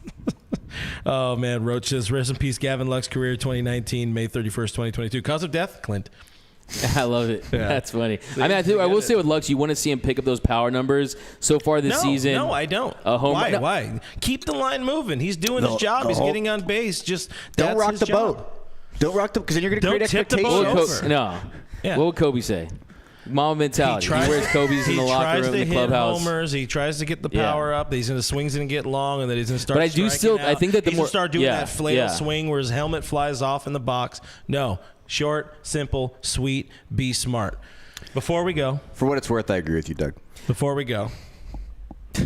Oh man, Roach says rest in peace Gavin Lux career 2019 May 31st 2022. Cause of death Clint. I love it. Yeah. That's funny. I mean, I will say with Lux, you want to see him pick up those power numbers so far this season. No, I don't. Why? Keep the line moving. He's doing his job. He's getting on base. Just don't rock the boat. Don't rock the because then you're going to create expectations. What would Kobe say? Mom mentality. He wears Kobe's in the locker room, in the clubhouse. Homers. He tries to get the power up. He's going to swings and get long, and then he's going to start. But I do still. Out. I think that the he's more going to start doing that flail swing where his helmet flies off in the box. No, short, simple, sweet. Be smart. Before we go, for what it's worth, I agree with you, Doug. Before we go.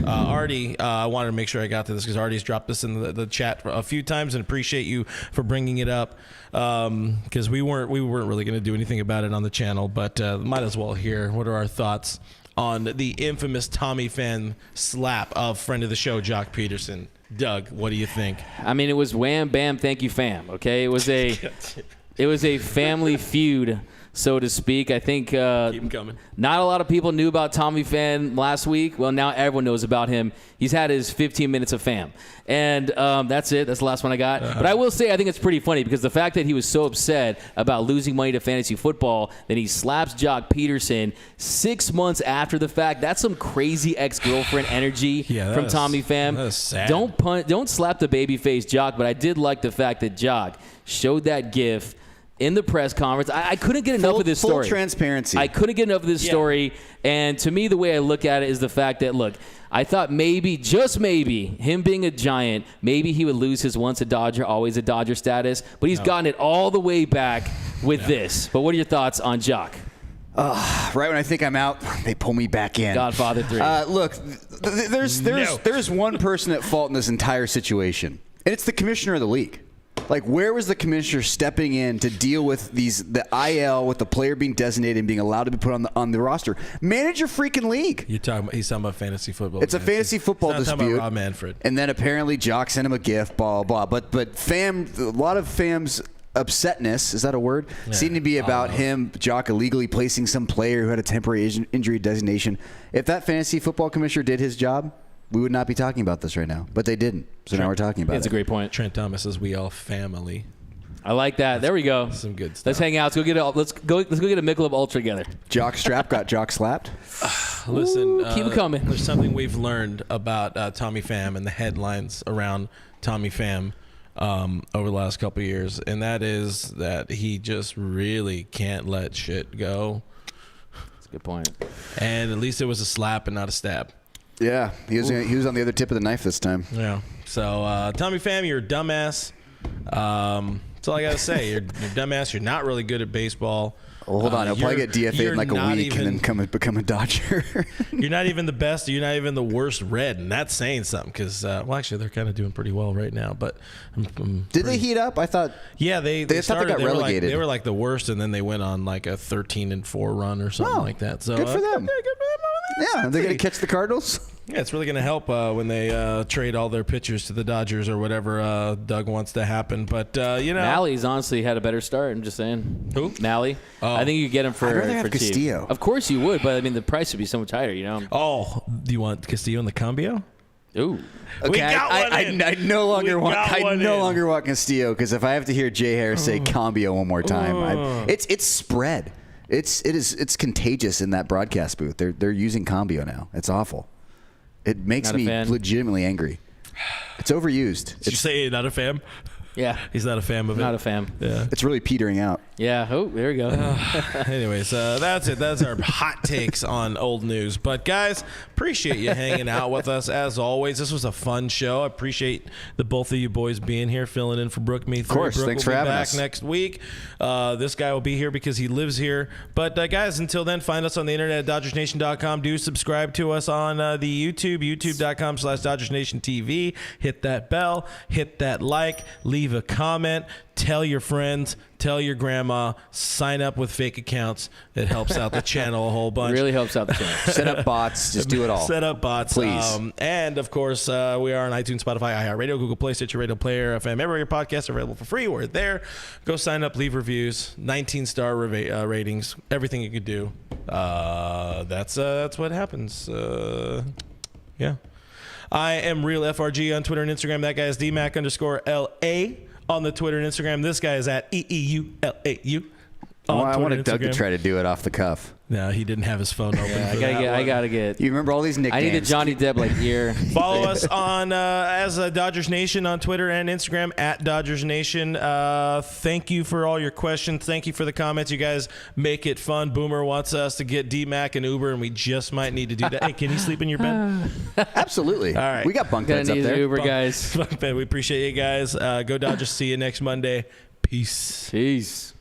Artie, I wanted to make sure I got to this because Artie's dropped this in the chat a few times, and appreciate you for bringing it up because we weren't really going to do anything about it on the channel, but might as well hear what are our thoughts on the infamous Tommy Pham slap of friend of the show Jock Peterson. Doug, what do you think? I mean, it was wham bam, thank you, fam. Okay, it was a family feud, so to speak. I think keep 'em coming. Not a lot of people knew about Tommy Pham last week. Well, now everyone knows about him. He's had his 15 minutes of fam. And that's it. That's the last one I got. But I will say I think it's pretty funny because the fact that he was so upset about losing money to fantasy football that he slaps Jock Peterson 6 months after the fact, that's some crazy ex-girlfriend energy from Tommy Pham. That is sad. Don't slap the babyface Jock, but I did like the fact that Jock showed that gif in the press conference. I couldn't get enough of this story. Full transparency. I couldn't get enough of this story. And to me, the way I look at it is the fact that, look, I thought maybe, just maybe, him being a Giant, maybe he would lose his once a Dodger, always a Dodger status. But he's gotten it all the way back with this. But what are your thoughts on Jock? Right when I think I'm out, they pull me back in. Godfather 3. Look, there's one person at fault in this entire situation, and it's the commissioner of the league. Like, where was the commissioner stepping in to deal with the IL, with the player being designated and being allowed to be put on the roster? Manage your freaking league. He's talking about fantasy football. It's a fantasy football He's not dispute. talking about Rob Manfred. And then apparently Jock sent him a gift, blah, blah, blah. But a lot of Fam's upsetness, is that a word? Yeah. Seemed to be about Jock illegally placing some player who had a temporary injury designation. If that fantasy football commissioner did his job, we would not be talking about this right now. But they didn't. So now we're talking about it. That's a great point. Trent Thomas says we all family. I like that. There we go. Some good stuff. Let's hang out. Let's go get a Michelob Ultra together. Jock strap got Jock slapped. Listen, keep it coming. There's something we've learned about Tommy Pham and the headlines around Tommy Pham over the last couple of years, and that is that he just really can't let shit go. That's a good point. And at least it was a slap and not a stab. Yeah, he was on the other tip of the knife this time. Yeah. So Tommy Pham, you're a dumbass. That's all I gotta say. You're a dumbass. You're not really good at baseball. Well, hold on. He'll probably get DFA'd in like a week and then become a Dodger. You're not even the best. You're not even the worst Red, and that's saying something because, well, actually, they're kind of doing pretty well right now. But did they heat up? I thought. Yeah, they started. They got relegated. They were like the worst, and then they went on like a 13-4 run or something like that. So good for them. Yeah, they're going to catch the Cardinals. Yeah, it's really going to help when they trade all their pitchers to the Dodgers or whatever Doug wants to happen. But, Mally's honestly had a better start. I'm just saying. Who? Mally. I think you could get him for I'd rather have Castillo. Cheap. Of course you would, but I mean the price would be so much higher, you know? Oh, do you want Castillo in the Cambio? Ooh. Okay, we got one in. I no longer want Castillo because if I have to hear Jay Harris say Cambio one more time, it's spread. It's contagious in that broadcast booth. They're using Cambio now. It's awful. It makes me legitimately angry. It's overused. Did you say you're not a fan? Yeah. He's not a fan of it. Not a fan. Yeah. It's really petering out. Yeah. Oh, there we go. Anyways, that's it. That's our hot takes on old news. But, guys, appreciate you hanging out with us as always. This was a fun show. I appreciate the both of you boys being here, filling in for Brooke. Me, of course. Brooke Thanks will for be having back us. next week. This guy will be here because he lives here. But, guys, until then, find us on the internet at DodgersNation.com. Do subscribe to us on the YouTube, youtube.com/DodgersNationTV. Hit that bell. Hit that like. Leave a comment. Tell your friends, tell your grandma, sign up with fake accounts. It helps out the channel a whole bunch. Really helps out the channel. Set up bots. Just do it all. Set up bots. Please. And, of course, we are on iTunes, Spotify, iHeartRadio, Google Play, Stitcher, Radio Player, FM. Everywhere your podcasts are available for free. We're there. Go sign up, leave reviews, 19-star ratings, everything you could do. That's what happens. Yeah. I am Real FRG on Twitter and Instagram. That guy is DMac_LA. On the Twitter and Instagram, this guy is at EEULAU. I wanted Doug to try to do it off the cuff. No, he didn't have his phone open. Yeah, I gotta get. You remember all these nicknames? I need a Johnny Depp ear. Follow us on as Dodgers Nation on Twitter and Instagram at Dodgers Nation. Thank you for all your questions. Thank you for the comments. You guys make it fun. Boomer wants us to get D-Mac and Uber, and we just might need to do that. Hey, can you sleep in your bed? Absolutely. All right. We got bunk beds up there. Uber, guys. Bunk bed. We appreciate you guys. Go Dodgers. See you next Monday. Peace. Peace.